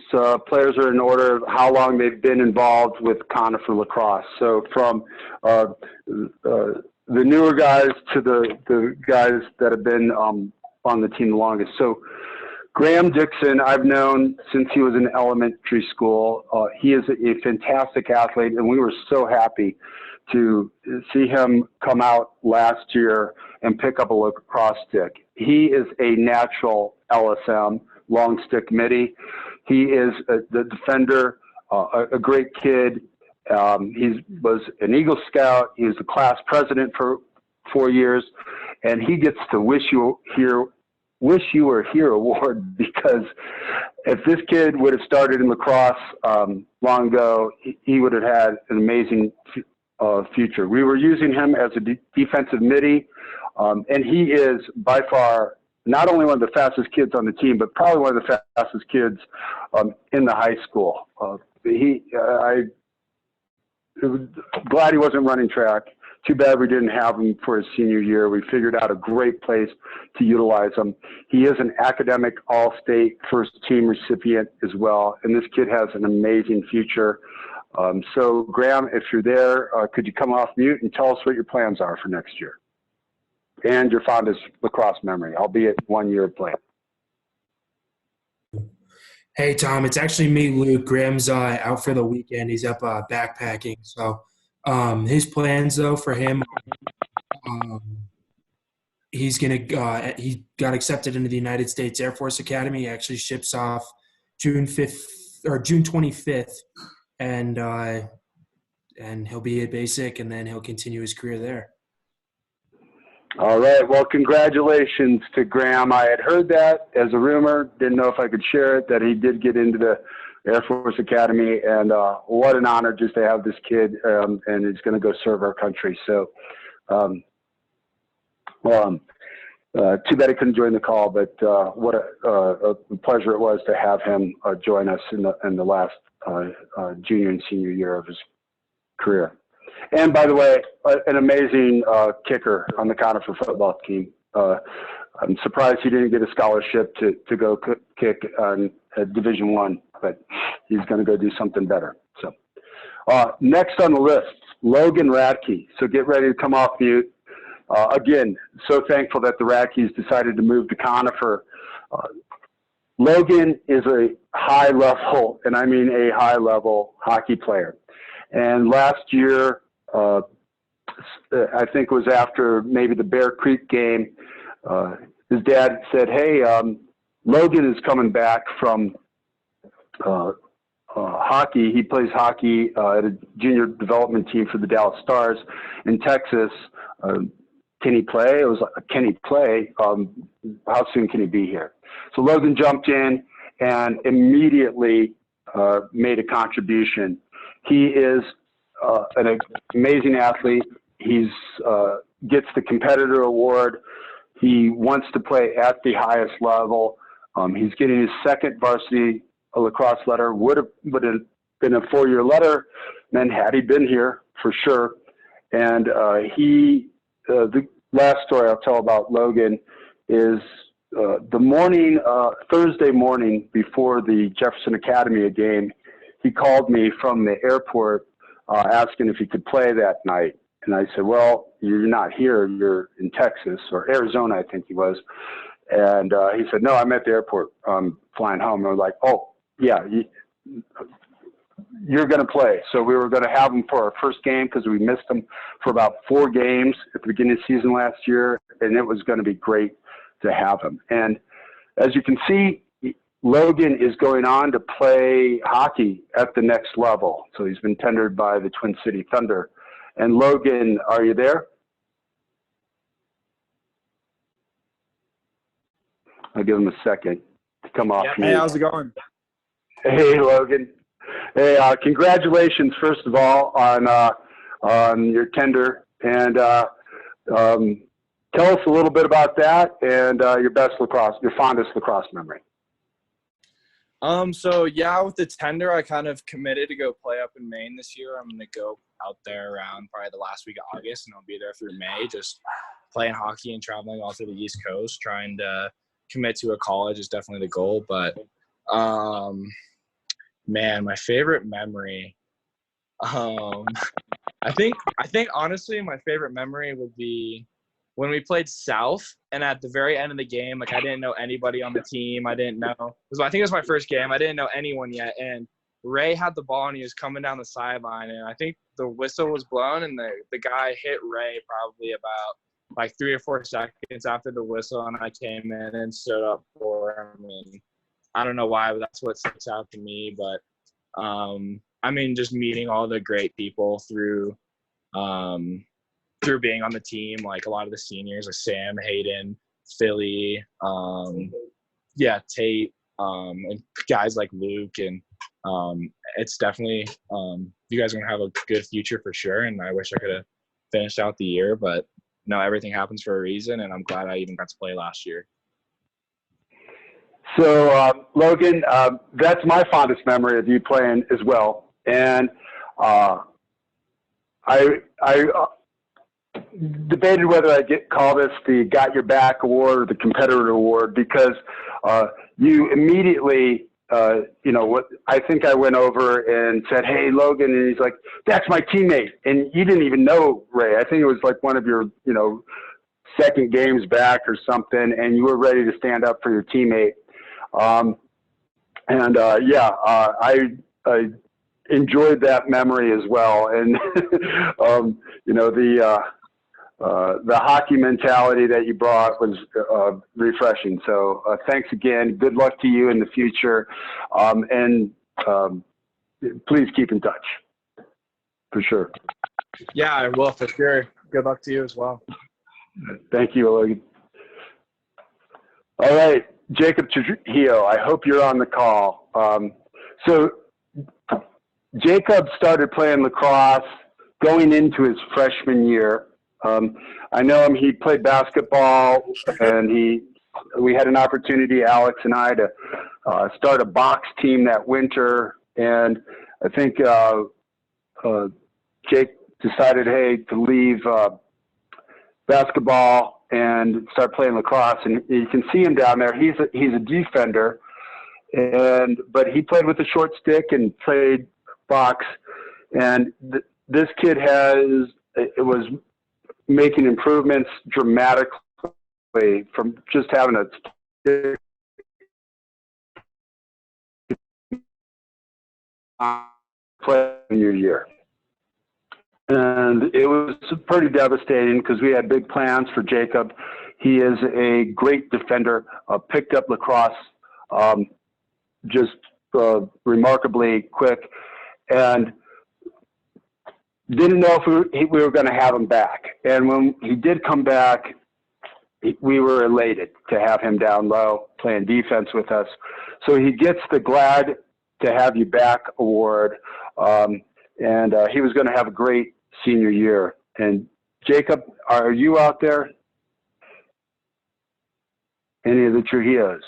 players are in order of how long they've been involved with Conifer lacrosse. So from the newer guys to the guys that have been on the team the longest. So Graham Dixon, I've known since he was in elementary school. He is a fantastic athlete, and we were so happy to see him come out last year and pick up a lacrosse stick. He is a natural LSM, long stick midi. He is the defender, a great kid, He was an Eagle Scout. He was the class president for 4 years, and he gets the Wish You Were Here award, because if this kid would have started in lacrosse long ago, he would have had an amazing future. We were using him as a defensive midi, and he is by far not only one of the fastest kids on the team, but probably one of the fastest kids in the high school. I was glad he wasn't running track. Too bad we didn't have him for his senior year. We figured out a great place to utilize him. He is an academic all-state first-team recipient as well, and this kid has an amazing future. So, Graham, if you're there, could you come off mute and tell us what your plans are for next year and your fondest lacrosse memory, albeit 1 year of play? Hey, Tom, it's actually me, Luke. Graham's out for the weekend. He's up backpacking. So his plans, though, for him, he's going to he got accepted into the United States Air Force Academy. He actually ships off June 5th or June 25th, and he'll be at basic, and then he'll continue his career there. All right. Well, congratulations to Graham. I had heard that as a rumor. Didn't know if I could share it, that he did get into the Air Force Academy. And what an honor just to have this kid, and he's going to go serve our country. So, too bad he couldn't join the call, but what a pleasure it was to have him join us in the last junior and senior year of his career. And by the way, an amazing kicker on the Conifer football team. I'm surprised he didn't get a scholarship to go kick on Division I, but he's going to go do something better. So next on the list, Logan Radke. So get ready to come off mute. Again, so thankful that the Radkes decided to move to Conifer. Logan is a high level, and I mean a high level hockey player. And last year, I think it was after maybe the Bear Creek game, his dad said, hey, Logan is coming back from hockey. He plays hockey at a junior development team for the Dallas Stars in Texas. Can he play? It was like, can he play? How soon can he be here? So Logan jumped in and immediately made a contribution. He is an amazing athlete. He's gets the competitor award. He wants to play at the highest level. He's getting his second varsity lacrosse letter. Would have been a 4-year letter, then had he been here for sure. And the last story I'll tell about Logan is the morning, Thursday morning before the Jefferson Academy game, he called me from the airport asking if he could play that night. And I said, well, you're not here. You're in Texas or Arizona, I think he was. And he said, no, I'm at the airport. I'm flying home. And I was like, oh, yeah, you're going to play. So we were going to have him for our first game because we missed him for about 4 games at the beginning of the season last year. And it was going to be great to have him. And as you can see, Logan is going on to play hockey at the next level. So he's been tendered by the Twin City Thunder. And Logan, are you there? I'll give him a second to come off. Yeah. Hey, how's it going? Hey, Logan. Hey, congratulations, first of all, on your tender. And tell us a little bit about that and your fondest lacrosse memory. So yeah, with the tender, I kind of committed to go play up in Maine this year. I'm going to go out there around probably the last week of August, and I'll be there through May, just playing hockey and traveling all through the East Coast. Trying to commit to a college is definitely the goal. But, man, my favorite memory, I think honestly my favorite memory would be when we played South, and at the very end of the game, like I didn't know anybody on the team. I think it was my first game. I didn't know anyone yet. And Ray had the ball, and he was coming down the sideline. And I think the whistle was blown, and the guy hit Ray probably about like 3 or 4 seconds after the whistle. And I came in and stood up for him. And I don't know why, but that's what sticks out to me. But I mean, just meeting all the great people through being on the team, like a lot of the seniors, like Sam, Hayden, Philly, Tate, and guys like Luke, and it's definitely you guys are gonna have a good future for sure. And I wish I could have finished out the year, but no, everything happens for a reason, and I'm glad I even got to play last year. So, Logan, that's my fondest memory of you playing as well. And I debated whether I call this the Got Your Back Award or the Competitor Award, because you immediately, what I think I went over and said, "Hey, Logan," and he's like, "That's my teammate." And you didn't even know Ray. I think it was like one of your, second games back or something, and you were ready to stand up for your teammate. I enjoyed that memory as well. And, the hockey mentality that you brought was refreshing. So thanks again. Good luck to you in the future. Please keep in touch. For sure. Yeah, I will for sure. Good luck to you as well. Thank you, Logan. All right, Jacob Trujillo, I hope you're on the call. So Jacob started playing lacrosse going into his freshman year. I know him, he played basketball, and we had an opportunity, Alex and I, to start a box team that winter. And I think Jake decided, hey, to leave basketball and start playing lacrosse. And you can see him down there. He's a defender, but he played with a short stick and played box. And this kid was making improvements dramatically from just having a stick play in your year. And it was pretty devastating because we had big plans for Jacob. He is a great defender, picked up lacrosse just remarkably quick, and didn't know if we were going to have him back. And when he did come back, we were elated to have him down low playing defense with us. So he gets the Glad to Have You Back award. And he was going to have a great senior year. And Jacob, are you out there? Any of the Trujillos?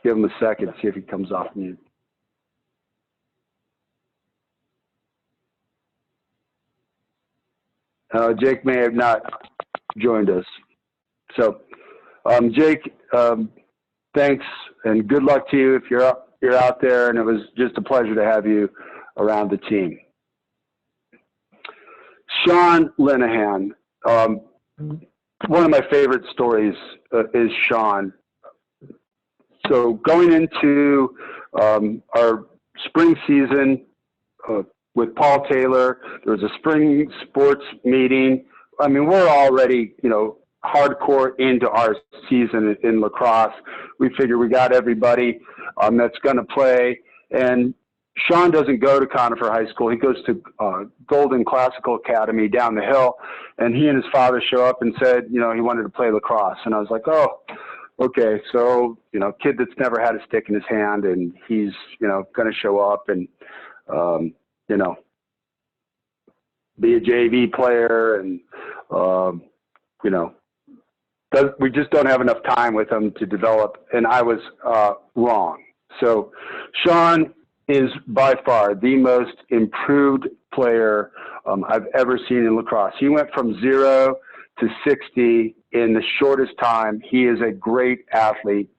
Give him a second, see if he comes off mute. Jake may have not joined us. So, Jake, thanks and good luck to you if you're out there. And it was just a pleasure to have you around the team. Sean Linehan. One of my favorite stories is Sean. So going into our spring season with Paul Taylor, there was a spring sports meeting. I mean, we're already, hardcore into our season in lacrosse. We figure we got everybody that's going to play. And Sean doesn't go to Conifer High School. He goes to Golden Classical Academy down the hill. And he and his father show up and said, he wanted to play lacrosse. And I was like, oh, okay. So, kid that's never had a stick in his hand, and he's, going to show up and, be a JV player. And, we just don't have enough time with him to develop. And I was wrong. So Sean is by far the most improved player I've ever seen in lacrosse. He went from 0 to 60 in the shortest time. He is a great athlete,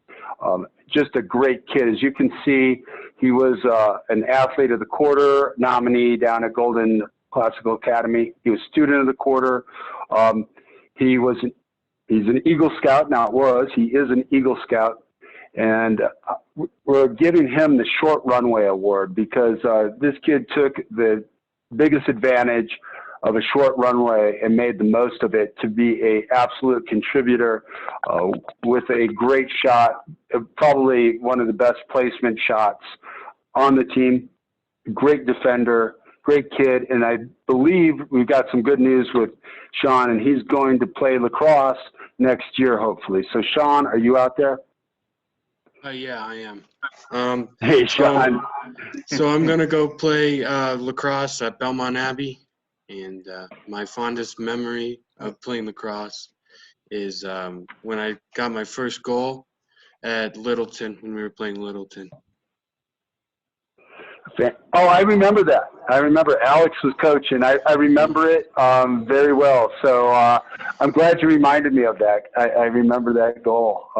just a great kid. As you can see, he was an athlete of the quarter nominee down at Golden Classical Academy. He was student of the quarter. He's an Eagle Scout. Now he is an Eagle Scout. And we're giving him the Short Runway Award because this kid took the biggest advantage of a short runway and made the most of it to be an absolute contributor with a great shot, probably one of the best placement shots on the team. great defender, great kid, and I believe we've got some good news with Sean, and he's going to play lacrosse next year, hopefully. So, Sean, are you out there? Yeah, I am. Hey, Sean. So I'm going to go play lacrosse at Belmont Abbey, and my fondest memory of playing lacrosse is when I got my first goal at Littleton, when we were playing Littleton. Oh, I remember that. I remember Alex was coaching. I remember it very well. So I'm glad you reminded me of that. I remember that goal.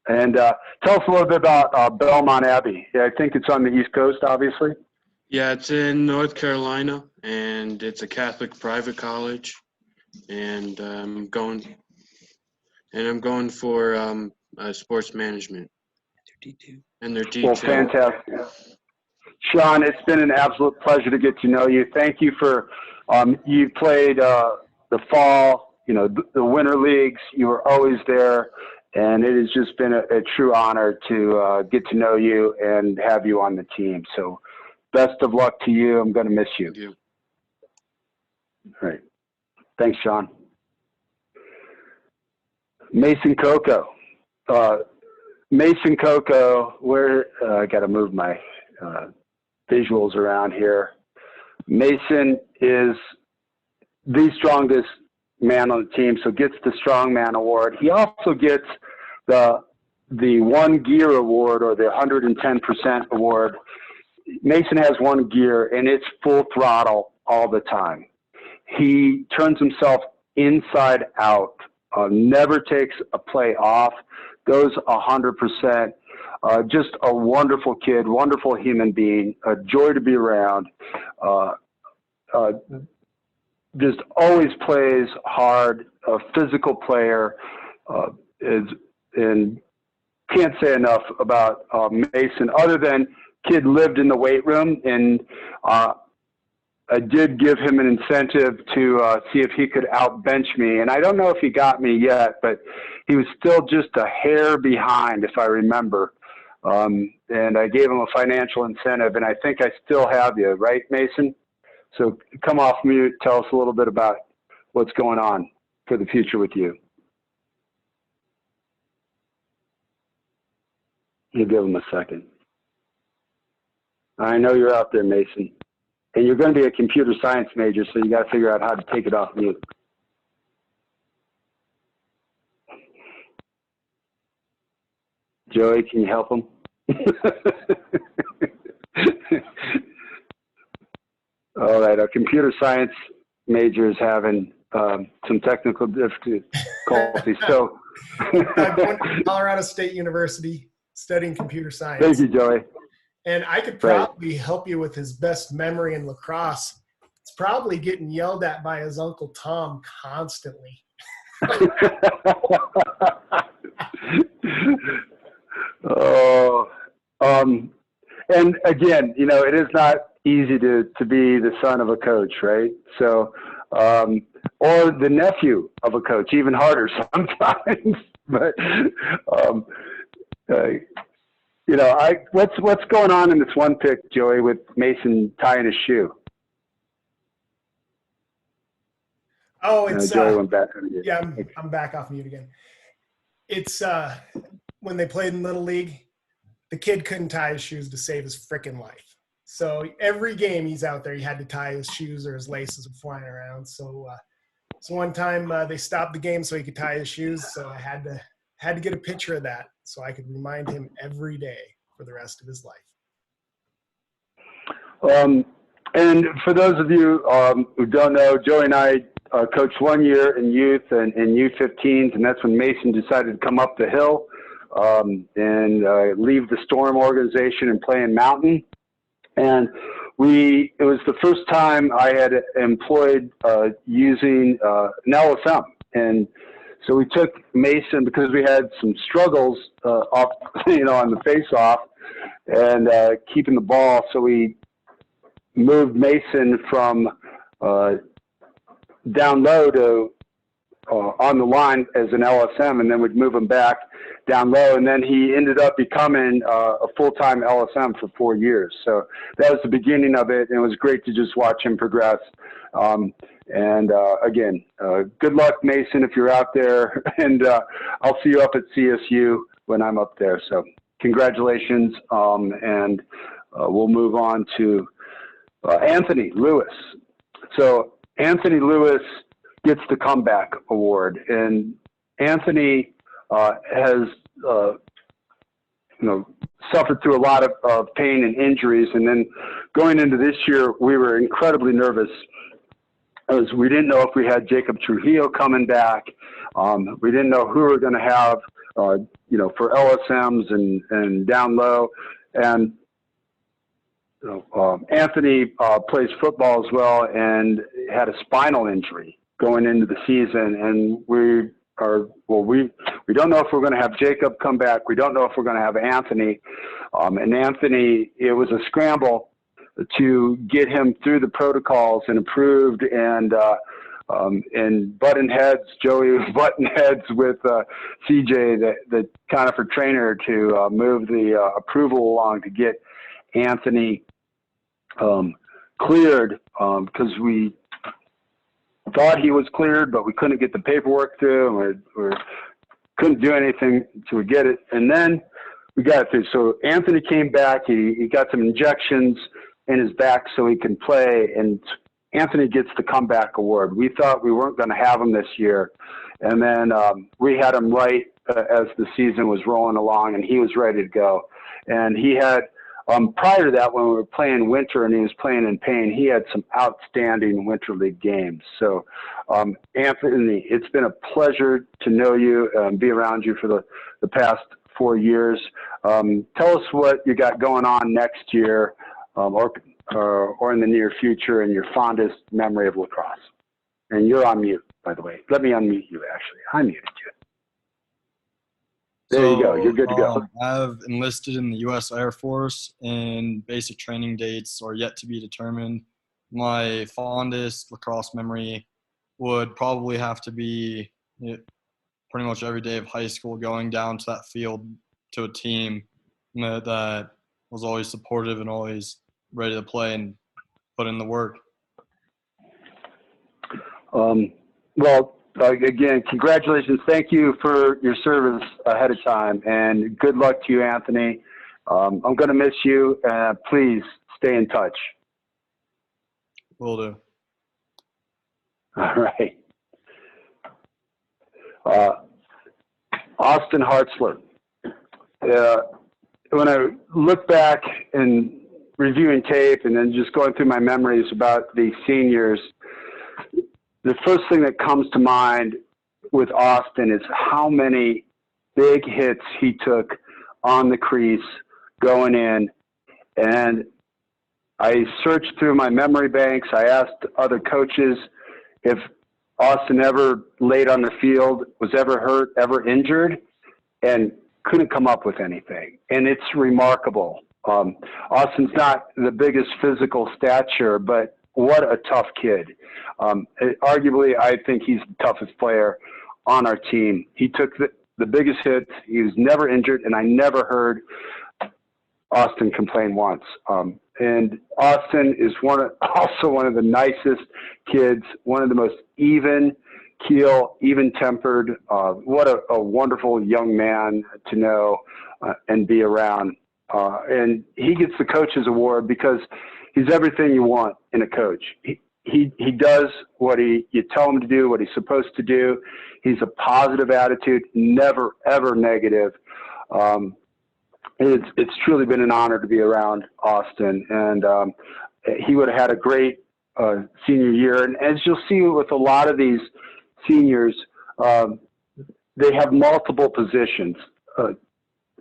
And tell us a little bit about Belmont Abbey. Yeah, I think it's on the East Coast, obviously. Yeah, it's in North Carolina, and it's a Catholic private college. And I'm going for sports management. And they're D2. Well, fantastic. Sean, it's been an absolute pleasure to get to know you. Thank you for you played the fall, the winter leagues. You were always there, and it has just been a true honor to get to know you and have you on the team. So, best of luck to you. I'm going to miss you. Thank you. All right. Thanks, Sean. Mason Coco. Mason Coco, I got to move my visuals around here. Mason is the strongest man on the team, so gets the Strongman Award. He also gets the One Gear Award, or the 110% award. Mason has one gear, and it's full throttle all the time. He turns himself inside out, never takes a play off, goes 100%. Just a wonderful kid, wonderful human being, a joy to be around. Just always plays hard, a physical player, and can't say enough about Mason, other than kid lived in the weight room, and I did give him an incentive to see if he could outbench me. And I don't know if he got me yet, but he was still just a hair behind, if I remember. And I gave him a financial incentive, and I think I still have you, right, Mason? So come off mute, tell us a little bit about what's going on for the future with you. You give him a second. I know you're out there, Mason. And you're going to be a computer science major, so you got to figure out how to take it off mute. Joey, can you help him? All right, our computer science major is having some technical difficulties. So, I'm going to Colorado State University studying computer science. Thank you, Joey. And I could probably help you with his best memory in lacrosse. It's probably getting yelled at by his Uncle Tom constantly. And again, it is not easy to be the son of a coach, right? So, or the nephew of a coach, even harder sometimes. But, what's going on in this one pick, Joey, with Mason tying his shoe? Oh, it's Joey went back on you. Yeah, I'm back off mute again. It's when they played in Little League, the kid couldn't tie his shoes to save his frickin' life. So every game he's out there, he had to tie his shoes or his laces were flying around. So one time they stopped the game so he could tie his shoes. So I had to get a picture of that so I could remind him every day for the rest of his life. And for those of you who don't know, Joey and I coached 1 year in youth and in U15s, and that's when Mason decided to come up the hill and leave the Storm organization and play in Mountain. And it was the first time I had employed using an LSM. And so we took Mason, because we had some struggles on the face-off and keeping the ball. So we moved Mason from down low to on the line as an LSM, and then we'd move him back down low. And then he ended up becoming a full-time LSM for 4 years. So that was the beginning of it, and it was great to just watch him progress. Again, good luck, Mason, if you're out there, and I'll see you up at CSU when I'm up there. So congratulations, and we'll move on to Anthony Lewis. So Anthony Lewis gets the comeback award, and Anthony has suffered through a lot of pain and injuries, and then going into this year, we were incredibly nervous as we didn't know if we had Jacob Trujillo coming back. We didn't know who we were going to have, for LSMs and down low. And Anthony plays football as well and had a spinal injury going into the season. And we don't know if we're going to have Jacob come back. We don't know if we're going to have Anthony. And Anthony, it was a scramble to get him through the protocols and approved, and button heads. Joey was button heads with CJ, the Conifer trainer, to move the approval along to get Anthony cleared, because we thought he was cleared, but we couldn't get the paperwork through, and we couldn't do anything to get it. And then we got it through. So Anthony came back. He got some injections in his back so he can play, and Anthony gets the comeback award. We thought we weren't going to have him this year, and then we had him right as the season was rolling along, and he was ready to go. And he had, prior to that, when we were playing winter and he was playing in pain, he had some outstanding Winter League games. So Anthony, it's been a pleasure to know you and be around you for the past 4 years. Tell us what you got going on next year, or in the near future, and your fondest memory of lacrosse. And you're on mute, by the way. Let me unmute you, actually. I muted you. There you go. You're good to go. I've enlisted in the U.S. Air Force, and basic training dates are yet to be determined. My fondest lacrosse memory would probably have to be pretty much every day of high school, going down to that field to a team that was always supportive and always ready to play and put in the work. Again, congratulations. Thank you for your service ahead of time, and good luck to you, Anthony. I'm going to miss you. Please stay in touch. Will do. All right. Austin Hartzler. When I look back and reviewing tape and then just going through my memories about the seniors, the first thing that comes to mind with Austin is how many big hits he took on the crease going in. And I searched through my memory banks. I asked other coaches if Austin ever laid on the field, was ever hurt, ever injured, and couldn't come up with anything. And it's remarkable. Austin's not the biggest physical stature, but what a tough kid. Arguably, I think he's the toughest player on our team. He took the biggest hits. He was never injured, and I never heard Austin complain once. And Austin is also one of the nicest kids, one of the most even keel, even-tempered. What a wonderful young man to know and be around. And he gets the coach's award because he's everything you want in a coach. He does what you tell him to do, what he's supposed to do. He's a positive attitude, never, ever negative. It's truly been an honor to be around Austin. And he would have had a great senior year. And as you'll see with a lot of these seniors, they have multiple positions.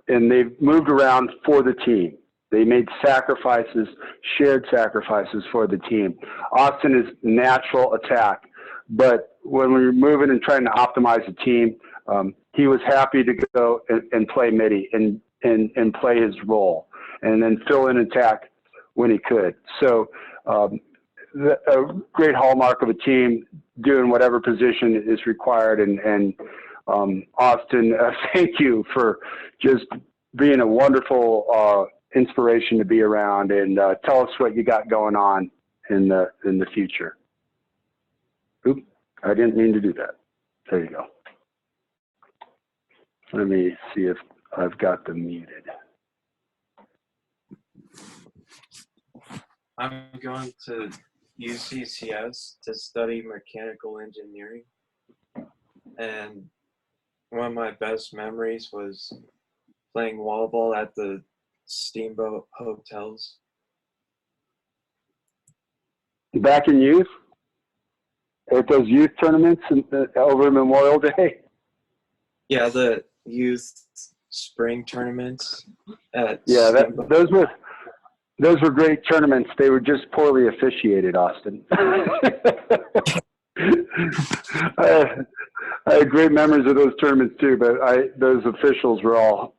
And they've moved around for the team. They made sacrifices, shared sacrifices for the team. Austin is natural attack, but when we were moving and trying to optimize the team, he was happy to go and play midi and play his role, and then fill in attack when he could. So a great hallmark of a team doing whatever position is required. And Austin, thank you for just being a wonderful inspiration to be around, and tell us what you got going on in the future. Oop, I didn't mean to do that. There you go. Let me see if I've got them muted. I'm going to UCCS to study mechanical engineering, and one of my best memories was playing wall ball at the Steamboat Hotels. Back in youth, at those youth tournaments over Memorial Day. Yeah, the youth spring tournaments at Yeah, Steamboat. those were great tournaments. They were just poorly officiated, Austin. I had great memories of those tournaments too, but those officials were all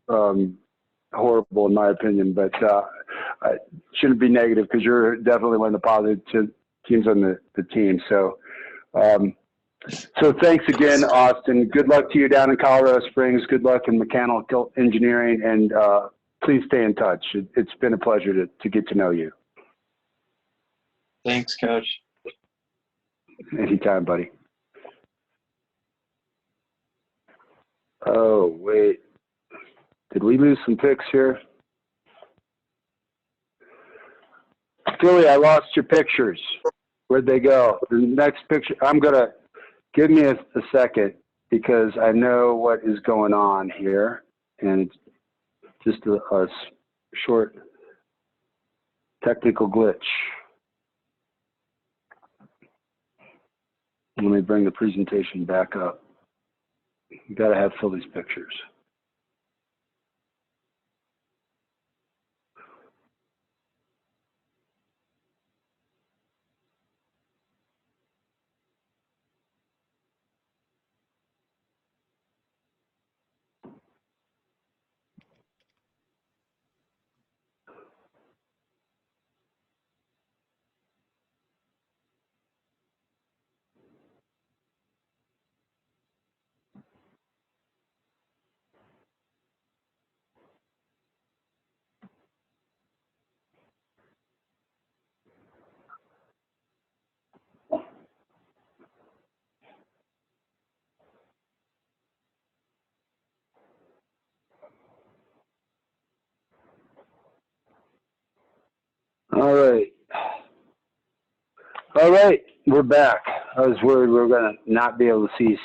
horrible in my opinion. But I shouldn't be negative because you're definitely one of the positive teams on the team. So, so thanks again, Austin. Good luck to you down in Colorado Springs. Good luck in mechanical engineering, and please stay in touch. It's been a pleasure to get to know you. Thanks, Coach. Anytime, buddy. Oh, wait. Did we lose some pics here? Philly, I lost your pictures. Where'd they go? The next picture, give me a second because I know what is going on here. And it's just a short technical glitch. Let me bring the presentation back up. You got to have Philly's pictures. All right, we're back. I was worried we were going to not be able to see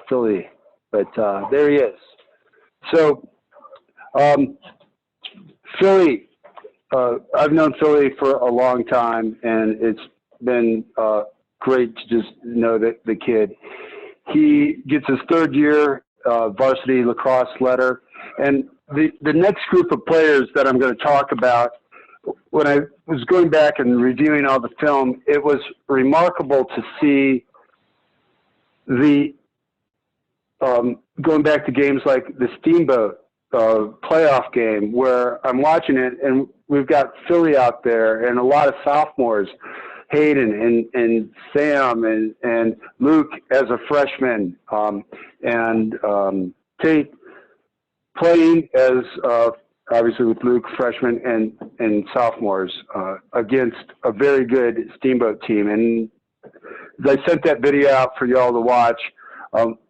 Philly, but there he is. So, Philly, I've known Philly for a long time, and it's been great to just know that the kid. He gets his third year varsity lacrosse letter, and the next group of players that I'm going to talk about, when I was going back and reviewing all the film, it was remarkable to see the going back to games like the Steamboat playoff game, where I'm watching it, and we've got Philly out there and a lot of sophomores, Hayden and Sam and Luke as a freshman, and Tate playing as obviously with Luke, freshman and sophomores, against a very good Steamboat team. And I sent that video out for y'all to watch.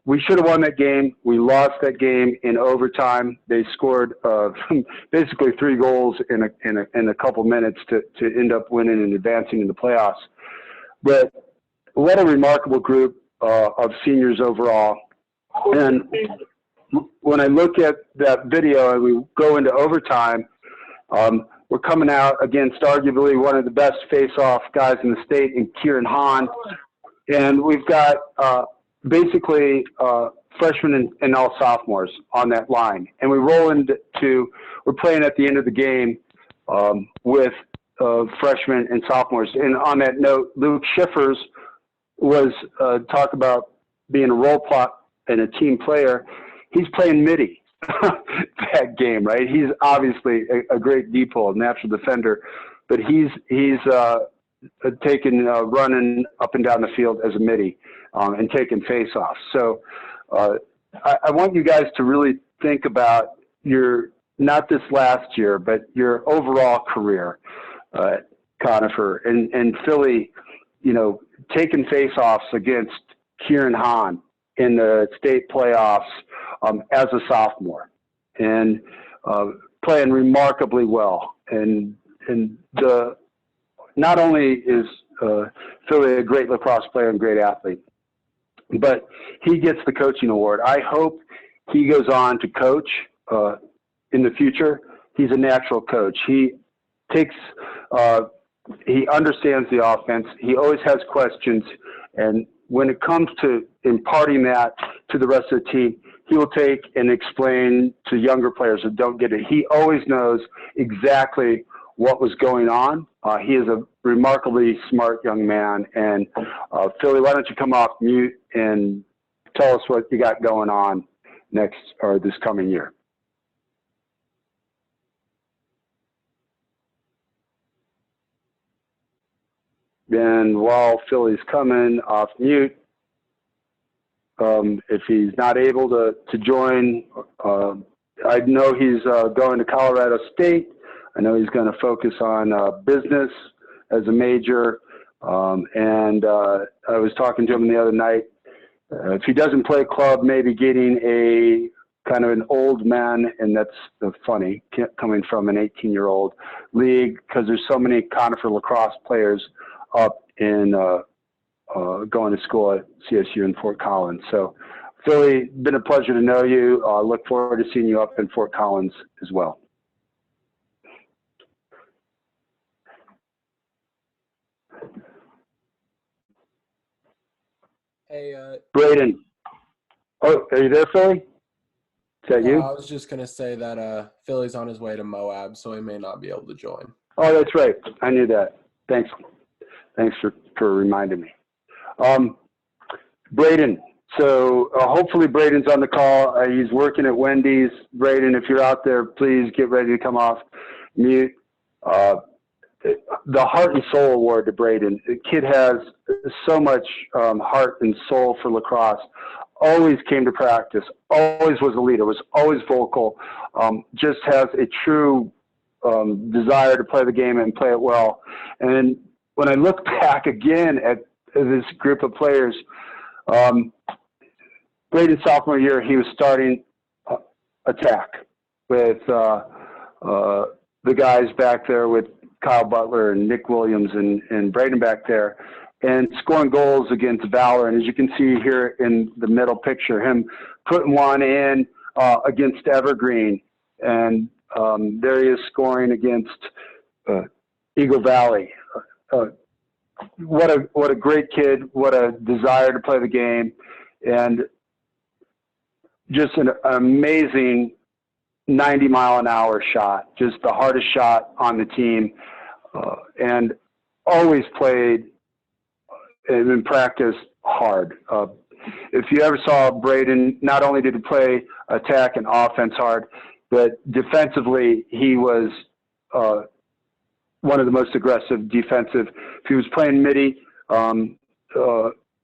We should have won that game. We lost that game in overtime. They scored basically 3 goals in a couple minutes to end up winning and advancing in the playoffs. But what a remarkable group of seniors overall. And when I look at that video and we go into overtime, we're coming out against arguably one of the best face-off guys in the state in Kieran Hahn. And we've got basically freshmen and all sophomores on that line. And we roll we're playing at the end of the game with freshmen and sophomores. And on that note, Luke Schiffers was talk about being a role plot and a team player. He's playing midi that game, right? He's obviously a great D-pole, natural defender, but he's running up and down the field as a midi and taking face-offs. So I want you guys to really think about not this last year, but your overall career, Conifer, and Philly, taking face-offs against Kieran Hahn in the state playoffs as a sophomore and playing remarkably well. And not only is Philly a great lacrosse player and great athlete, but he gets the coaching award. I hope he goes on to coach in the future. He's a natural coach. He understands the offense. He always has questions. And when it comes to imparting that to the rest of the team, he will take and explain to younger players that don't get it. He always knows exactly what was going on. He is a remarkably smart young man. And Philly, why don't you come off mute and tell us what you got going on this coming year? And while Philly's coming off mute, if he's not able to join, I know he's going to Colorado State. I know he's going to focus on business as a major. And I was talking to him the other night. If he doesn't play club, maybe getting a kind of an old man, and that's funny, coming from an 18-year-old league, because there's so many Conifer lacrosse players up in going to school at CSU in Fort Collins. So, Philly, been a pleasure to know you. Look forward to seeing you up in Fort Collins as well. Hey, Braden. Oh, are you there, Philly? Is that you? I was just going to say that Philly's on his way to Moab, so he may not be able to join. Oh, that's right. I knew that. Thanks for reminding me. Braden. So hopefully Braden's on the call. He's working at Wendy's. Braden, if you're out there, please get ready to come off mute. The Heart and Soul Award to Braden. The kid has so much heart and soul for lacrosse. Always came to practice. Always was a leader. Was always vocal. Just has a true desire to play the game and play it well. And when I look back again at this group of players, Braden's sophomore year, he was starting attack with the guys back there with Kyle Butler and Nick Williams and Braden back there, and scoring goals against Valor. And as you can see here in the middle picture, him putting one in against Evergreen. And there he is scoring against Eagle Valley. What a great kid. What a desire to play the game. And just an amazing 90-mile-an-hour shot, just the hardest shot on the team, and always played in practice hard. If you ever saw Braden, not only did he play attack and offense hard, but defensively he was one of the most aggressive defensive. If he was playing midi,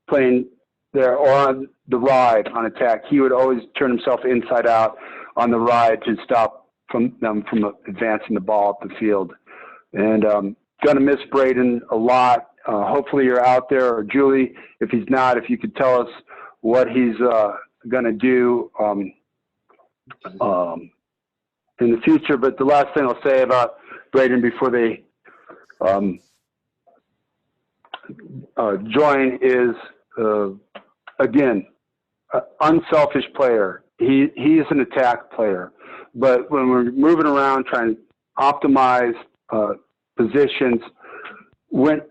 playing there or on the ride on attack, he would always turn himself inside out on the ride to stop them from advancing the ball up the field. And going to miss Braden a lot. Hopefully you're out there, or Julie, if he's not, if you could tell us what he's going to do in the future. But the last thing I'll say about Braden before they join is, again, unselfish player. He is an attack player, but when we're moving around trying to optimize positions, went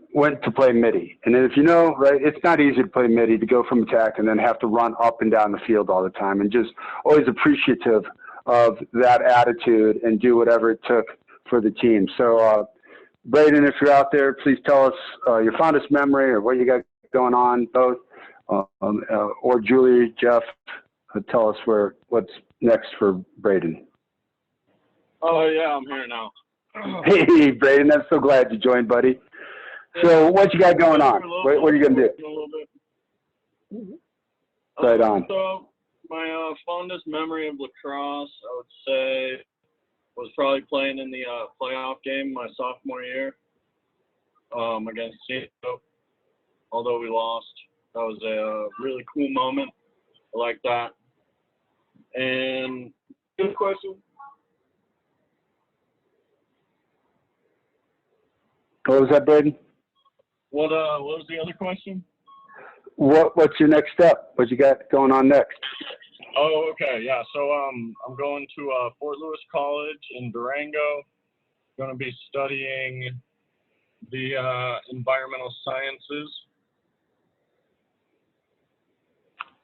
to play midi. And if you know, right, it's not easy to play midi, to go from attack and then have to run up and down the field all the time, and just always appreciative of that attitude and do whatever it took for the team. So Braden, if you're out there, please tell us your fondest memory or what you got going on, both. Or Julie, Jeff, tell us what's next for Braden. Oh yeah, I'm here now. Hey, Braden, I'm so glad you joined, buddy. So what you got going on? What are you going to do? A little bit. Right on. So my fondest memory of lacrosse, I would say, was probably playing in the playoff game my sophomore year against Seattle. Although we lost, that was a really cool moment. I like that. And good question. What was that, Braden? What was the other question? What's your next step? What you got going on next? Oh, okay, yeah. So I'm going to Fort Lewis College in Durango. Going to be studying the environmental sciences.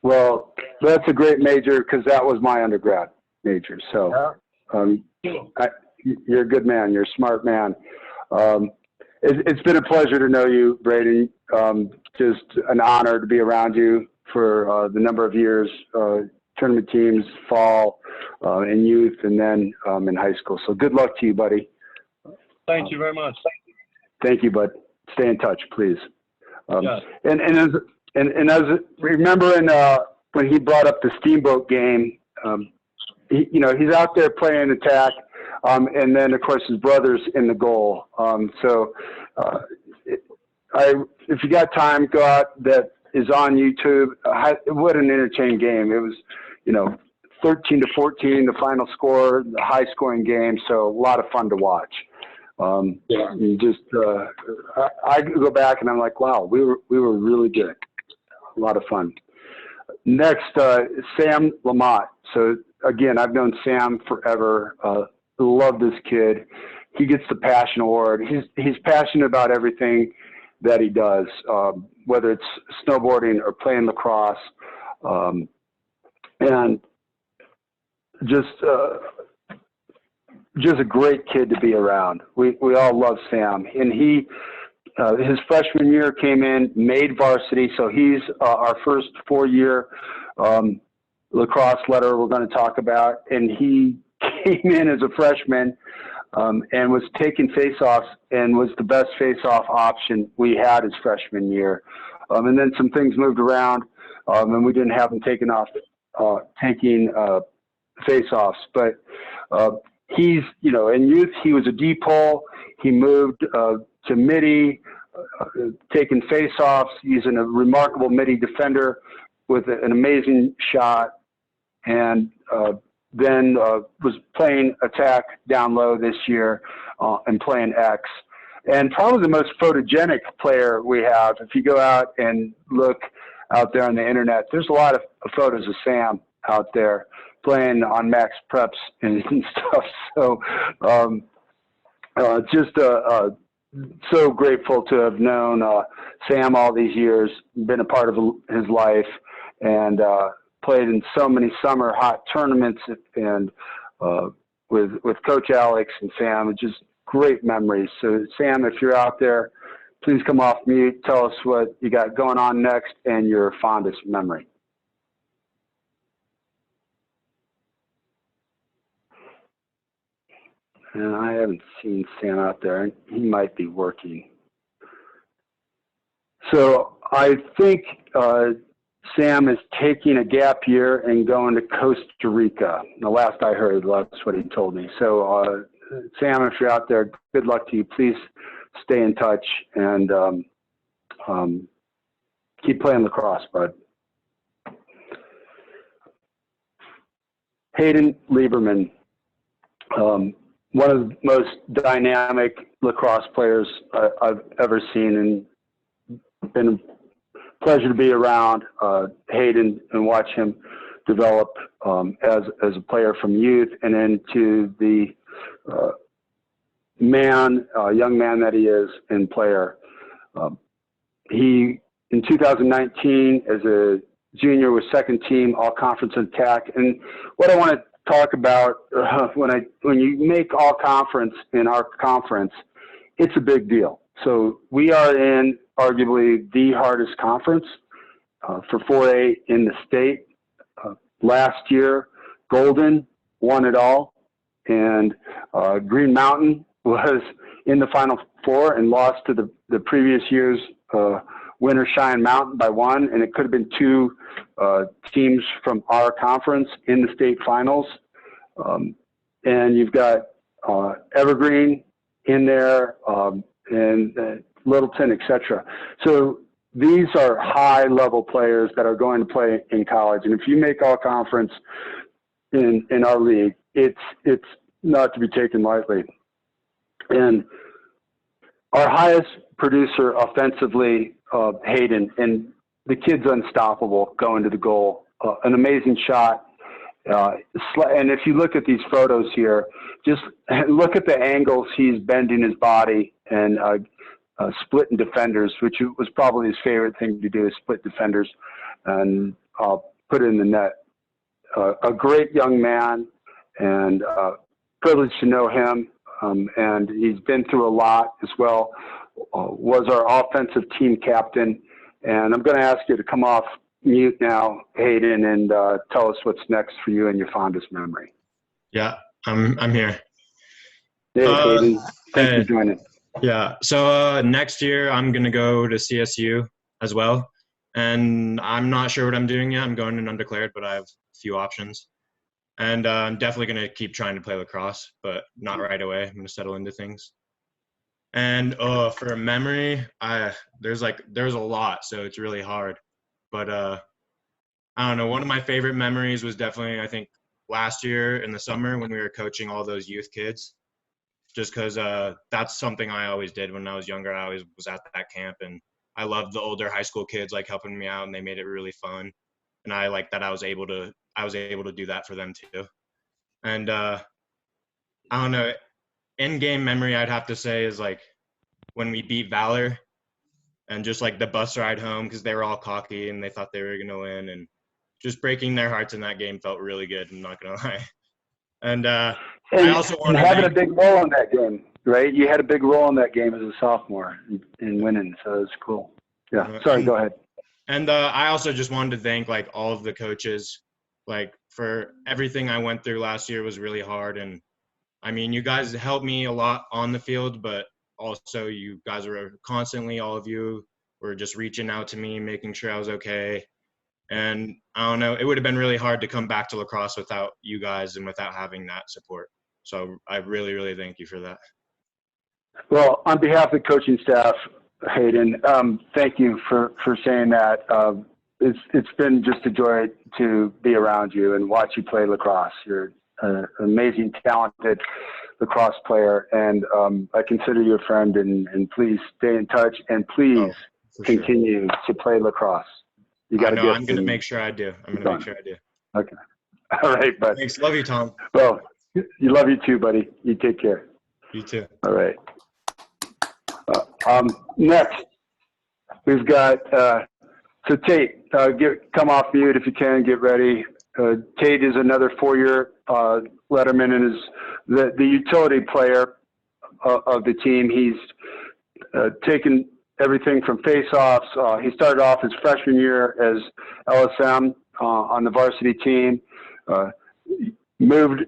Well, that's a great major because that was my undergrad major. So you're a good man. You're a smart man. It's been a pleasure to know you, Brady. Just an honor to be around you for the number of years, tournament teams, fall, in youth, and then in high school. So good luck to you, buddy. Thank you very much. Thank you, bud. Stay in touch, please. Yes. And as remembering when he brought up the Steamboat game, he's out there playing attack, and then of course his brother's in the goal. If you got time, go out. That is on YouTube. What an entertaining game! It was, 13-14, the final score, the high scoring game. So a lot of fun to watch. I go back and I'm like, wow, we were really good. A lot of fun. Next, Sam Lamott. So again, I've known Sam forever. Love this kid. He gets the Passion Award. He's passionate about everything that he does, whether it's snowboarding or playing lacrosse, and just a great kid to be around. We all love Sam, and his freshman year came in, made varsity, so he's our first 4-year lacrosse letter we're going to talk about, and he came in as a freshman and was taking face-offs and was the best face-off option we had his freshman year. And then some things moved around, and we didn't have him taking face-offs. But he's, in youth, he was a D-pole. He moved to midi, taking face-offs, using a remarkable midi defender with an amazing shot, and then was playing attack down low this year and playing X. And probably the most photogenic player we have, if you go out and look out there on the internet, there's a lot of photos of Sam out there playing on max preps and stuff. So so grateful to have known Sam all these years, been a part of his life, and played in so many summer hot tournaments and with Coach Alex and Sam. Just great memories. So Sam, if you're out there, please come off mute. Tell us what you got going on next and your fondest memory. And I haven't seen Sam out there. He might be working. So I think Sam is taking a gap year and going to Costa Rica. The last I heard, that's what he told me. So Sam, if you're out there, good luck to you. Please stay in touch and keep playing lacrosse, bud. Hayden Lieberman, one of the most dynamic lacrosse players I've ever seen, and been a pleasure to be around Hayden and watch him develop as a player from youth and into the young man that he is and player. He, in 2019, as a junior, was second team all conference attack. And what I want to talk about when you make all conference in our conference, it's a big deal. So we are in arguably the hardest conference for 4A in the state. Last year, Golden won it all, and Green Mountain was in the Final 4 and lost to the previous year's winner Cheyenne Mountain by 1, and it could have been 2 teams from our conference in the state finals. And you've got Evergreen in there, and Littleton, etc. So these are high-level players that are going to play in college. And if you make all conference in our league, it's not to be taken lightly. And our highest producer offensively, Hayden, and the kid's unstoppable going to the goal. An amazing shot. And if you look at these photos here, just look at the angles he's bending his body and splitting defenders, which was probably his favorite thing to do, is split defenders and put it in the net. A great young man, and privileged to know him. And he's been through a lot as well. Was our offensive team captain. And I'm going to ask you to come off mute now, Hayden, and tell us what's next for you and your fondest memory. Yeah, I'm here. Hey, Hayden. Thanks for joining. Yeah. So next year I'm going to go to CSU as well. And I'm not sure what I'm doing yet. I'm going in undeclared, but I have a few options. And I'm definitely going to keep trying to play lacrosse, but not right away. I'm going to settle into things. And for a memory, there's a lot, so it's really hard. But I don't know. One of my favorite memories was definitely, I think, last year in the summer when we were coaching all those youth kids. Just because that's something I always did when I was younger. I always was at that camp, and I loved the older high school kids like helping me out, and they made it really fun. And I like that I was able to do that for them too. And I don't know, in-game memory I'd have to say is like when we beat Valor, and just like the bus ride home, because they were all cocky and they thought they were going to win, and just breaking their hearts in that game felt really good. I'm not going to lie. And I also want to having a big role in that game, right? You had a big role in that game as a sophomore in winning, so it was cool. Yeah, sorry, go ahead. And I also just wanted to thank like all of the coaches, like for everything I went through last year was really hard. And I mean, you guys helped me a lot on the field, but also you guys were constantly, all of you were just reaching out to me, making sure I was okay. And I don't know, it would have been really hard to come back to lacrosse without you guys and without having that support. So I really, really thank you for that. Well, on behalf of the coaching staff, Hayden, thank you for saying that. It's been just a joy to be around you and watch you play lacrosse. You're an amazing, talented lacrosse player, and I consider you a friend, and please stay in touch, and please continue to play lacrosse. You got to get. I'm going to make sure I do. Okay. All right, bud. Thanks. Love you, Tom. Well, you love you too, buddy. You take care. You too. All right. Next, we've got so Tate. Come off mute if you can. Get ready. Tate is another 4-year letterman and is the utility player of the team. He's taken everything from face-offs. He started off his freshman year as LSM on the varsity team. Moved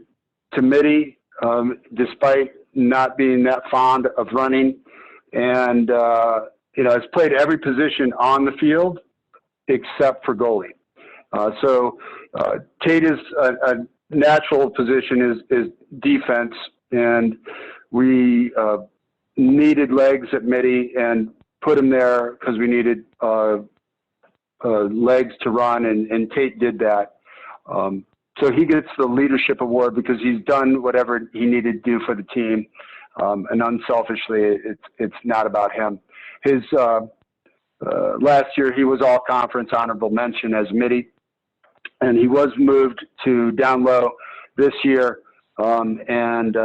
to Midi despite not being that fond of running, and has played every position on the field except for goalie. So Tate is a natural position is defense, and we needed legs at Midi and put him there because we needed legs to run, and Tate did that. So he gets the leadership award because he's done whatever he needed to do for the team, and unselfishly, it's not about him. His last year he was all conference honorable mention as Midi, and he was moved to down low this year, and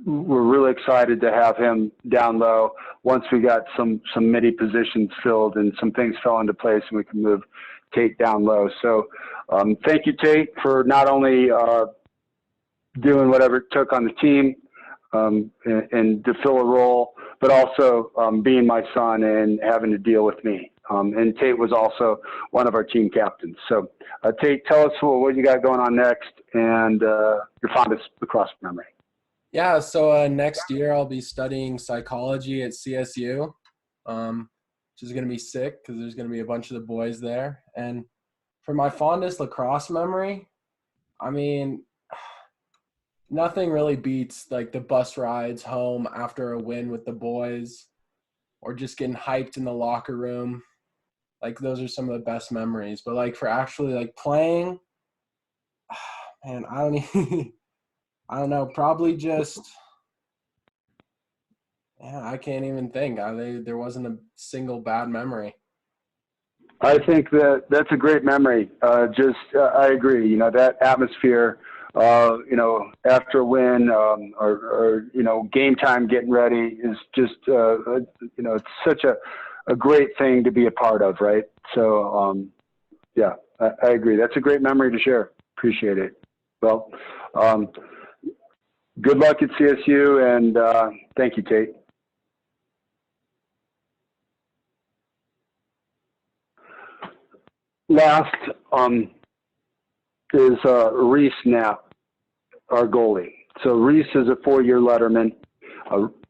we're really excited to have him down low once we got some Midi positions filled and some things fell into place and we can move Tate down low. So thank you, Tate, for not only doing whatever it took on the team and to fill a role, but also being my son and having to deal with me. And Tate was also one of our team captains. So Tate, tell us what you got going on next and your fondest lacrosse memory. Yeah, so next year I'll be studying psychology at CSU, which is going to be sick because there's going to be a bunch of the boys there. And for my fondest lacrosse memory, I mean, nothing really beats like the bus rides home after a win with the boys or just getting hyped in the locker room. Like those are some of the best memories. But like for actually like playing, man, I don't even, I don't know, probably just – yeah, I can't even think. There wasn't a single bad memory. I think that's a great memory. I agree. You know, that atmosphere, you know, after a win, or, you know, game time getting ready is just, you know, it's such a great thing to be a part of, right? So, yeah, I agree. That's a great memory to share. Appreciate it. Well, good luck at CSU, and thank you, Tate. Last is Reese Knapp, our goalie. So Reese is a 4-year letterman.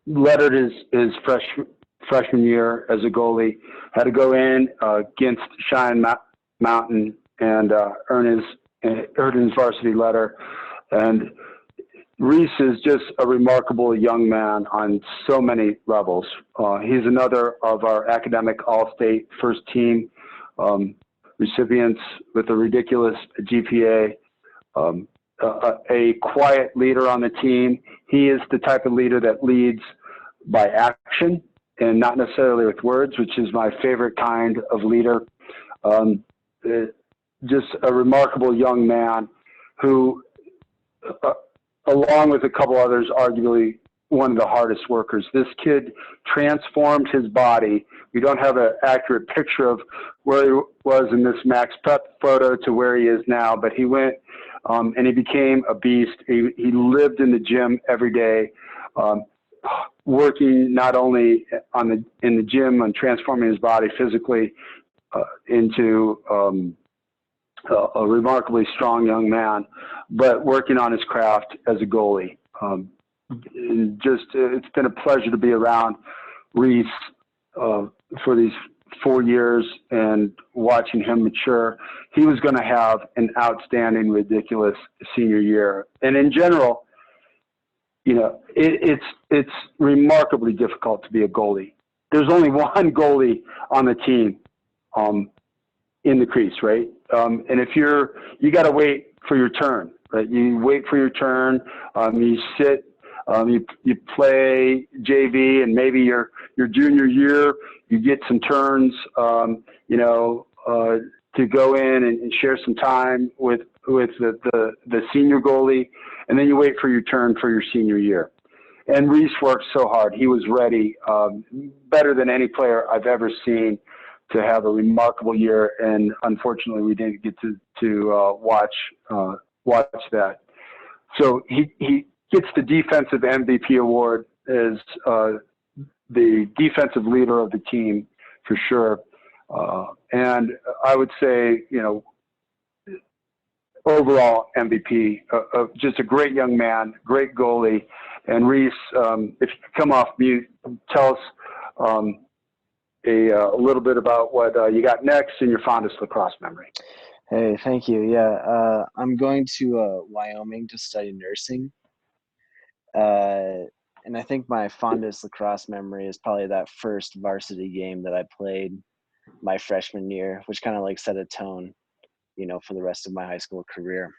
Lettered his freshman year as a goalie. Had to go in against Cheyenne Mountain and earn his varsity letter. And Reese is just a remarkable young man on so many levels. He's another of our academic all-state first team recipients with a ridiculous GPA, a quiet leader on the team. He is the type of leader that leads by action and not necessarily with words, which is my favorite kind of leader. Just a remarkable young man who, along with a couple others, arguably one of the hardest workers. This kid transformed his body. We don't have an accurate picture of where he was in this Max Prep photo to where he is now, but he went and he became a beast. He lived in the gym every day, working not only in the gym on transforming his body physically into a remarkably strong young man, but working on his craft as a goalie. It's been a pleasure to be around Reese for these 4 years and watching him mature. He was going to have an outstanding, ridiculous senior year. And in general, you know, it's remarkably difficult to be a goalie. There's only one goalie on the team in the crease, right? And if you got to wait for your turn, right? You wait for your turn. You sit. You play JV, and maybe your junior year, you get some turns, you know, to go in and share some time with the senior goalie, and then you wait for your turn for your senior year. And Reese worked so hard; he was ready, better than any player I've ever seen, to have a remarkable year. And unfortunately, we didn't get to watch that. So he gets the defensive MVP award as the defensive leader of the team for sure. And I would say, you know, overall MVP, just a great young man, great goalie. And Reese, if you could come off mute, tell us a little bit about what you got next and your fondest lacrosse memory. Hey, thank you. Yeah, I'm going to Wyoming to study nursing. And I think my fondest lacrosse memory is probably that first varsity game that I played my freshman year, which kind of like set a tone, you know, for the rest of my high school career.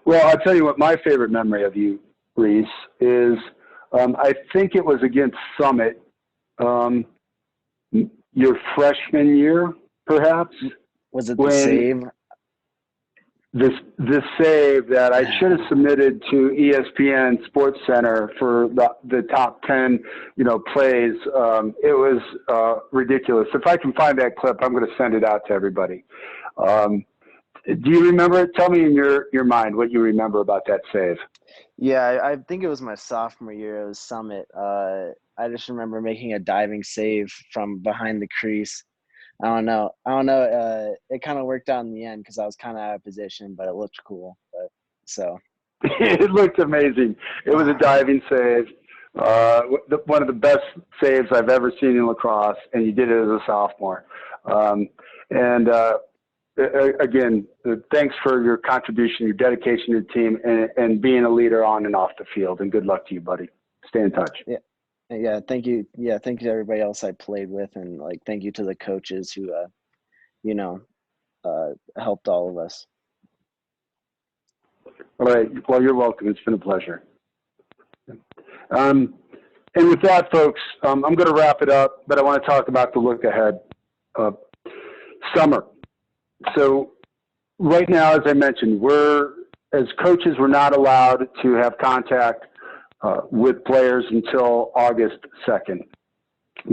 Well, I'll tell you what my favorite memory of you, Reese, is I think it was against Summit, your freshman year, perhaps. Was it the save? This save that I should have submitted to ESPN Sports Center for the top 10, you know, plays. It was ridiculous. If I can find that clip, I'm going to send it out to everybody. Do you remember it? Tell me in your mind what you remember about that save. Yeah, I think it was my sophomore year. It was Summit. I just remember making a diving save from behind the crease. I don't know. It kind of worked out in the end because I was kind of out of position, but it looked cool. So It looked amazing. It was a diving save. One of the best saves I've ever seen in lacrosse, and you did it as a sophomore. Again, thanks for your contribution, your dedication to the team, and being a leader on and off the field. And good luck to you, buddy. Stay in touch. Yeah. Thank you. Yeah. Thank you to everybody else I played with, and like, thank you to the coaches who, helped all of us. All right. Well, you're welcome. It's been a pleasure. And with that, folks, I'm going to wrap it up, but I want to talk about the look ahead. Summer. So right now, as I mentioned, as coaches, we're not allowed to have contact with players until August 2nd.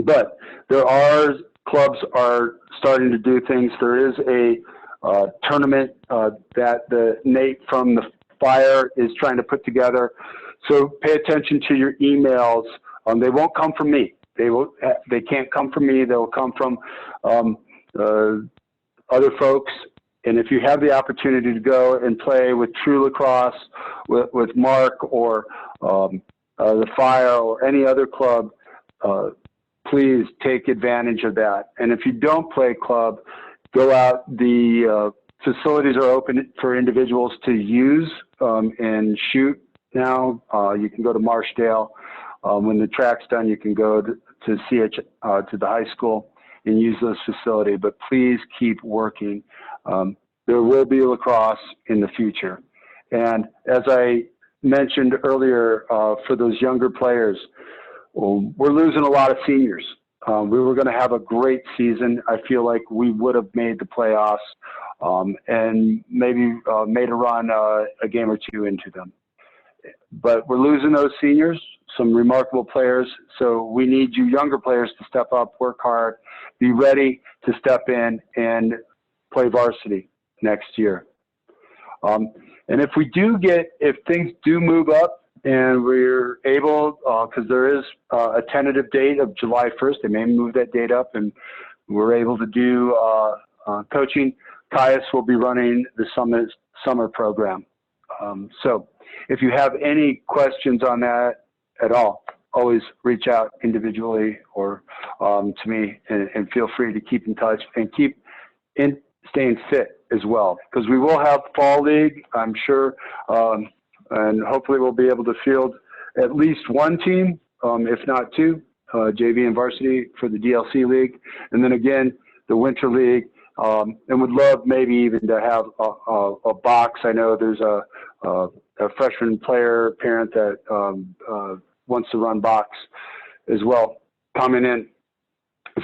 But clubs are starting to do things. There is a tournament that Nate from the Fire is trying to put together. So pay attention to your emails. They won't come from me. They can't come from me. They'll come from other folks. And if you have the opportunity to go and play with True Lacrosse, with Mark or the Fire or any other club, please take advantage of that. And if you don't play club, go out. The facilities are open for individuals to use and shoot now. You can go to Marshdale. When the track's done, you can go to CHS, to the high school, and use those facilities. But please keep working. There will be lacrosse in the future. And as I mentioned earlier, for those younger players, we're losing a lot of seniors. We were going to have a great season. I feel like we would have made the playoffs and maybe made a run a game or two into them. But we're losing those seniors, some remarkable players. So we need you younger players to step up, work hard, be ready to step in and play varsity next year. And if things do move up and we're able, because there is a tentative date of July 1st, they may move that date up, and we're able to do coaching, Caius will be running the summer program. So if you have any questions on that at all, always reach out individually or to me, and feel free to keep in touch and keep staying fit as well, because we will have fall league, I'm sure, and hopefully we'll be able to field at least one team, if not two, JV and varsity for the DLC league, and then again the winter league, and would love maybe even to have a box. I know there's a freshman player parent that wants to run box as well coming in.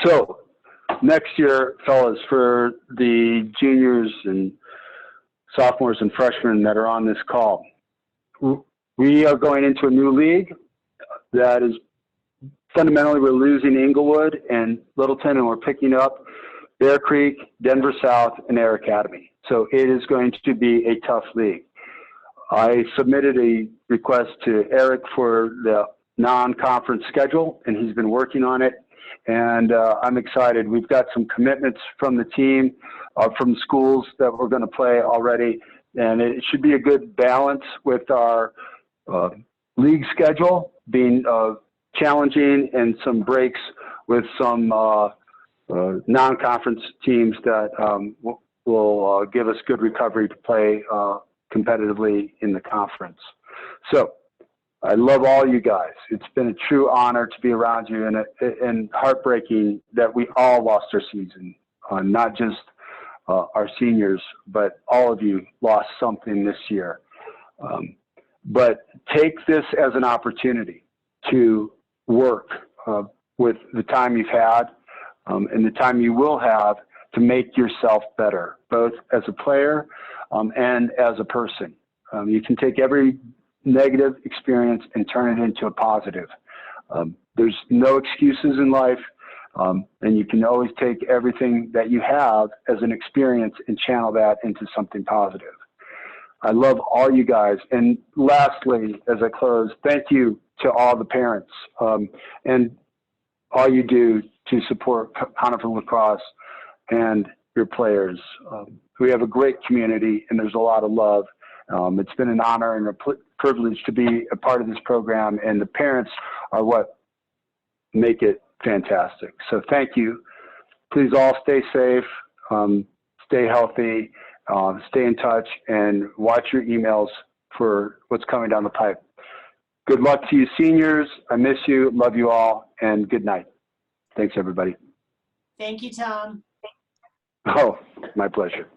So next year, fellas, for the juniors and sophomores and freshmen that are on this call, we are going into a new league that is fundamentally, we're losing Inglewood and Littleton, and we're picking up Bear Creek, Denver South, and Air Academy. So it is going to be a tough league. I submitted a request to Eric for the non-conference schedule, and he's been working on it. And I'm excited. We've got some commitments from the team, from schools that we're going to play already. And it should be a good balance with our league schedule being challenging and some breaks with some non-conference teams that will give us good recovery to play competitively in the conference. So I love all you guys. It's been a true honor to be around you, and heartbreaking that we all lost our season, not just our seniors, but all of you lost something this year. But take this as an opportunity to work with the time you've had and the time you will have to make yourself better, both as a player and as a person. You can take every negative experience and turn it into a positive. There's no excuses in life, and you can always take everything that you have as an experience and channel that into something positive. I love all you guys. And lastly, as I close, thank you to all the parents and all you do to support Conifer Lacrosse and your players. We have a great community, and there's a lot of love. It's been an honor and a privilege to be a part of this program, and the parents are what make it fantastic. So thank you. Please all stay safe, stay healthy, stay in touch, and watch your emails for what's coming down the pipe. Good luck to you seniors. I miss you, love you all, and good night. Thanks, everybody. Thank you, Tom. Oh, my pleasure.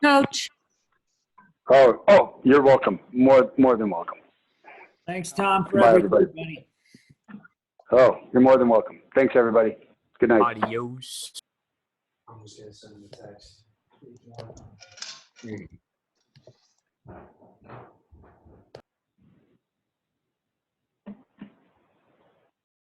Coach. Oh, you're welcome. More than welcome. Thanks, Tom, for Bye, everything, everybody. buddy. Oh, you're more than welcome. Thanks, everybody. Good night. Adios. I'm just going to send him a text.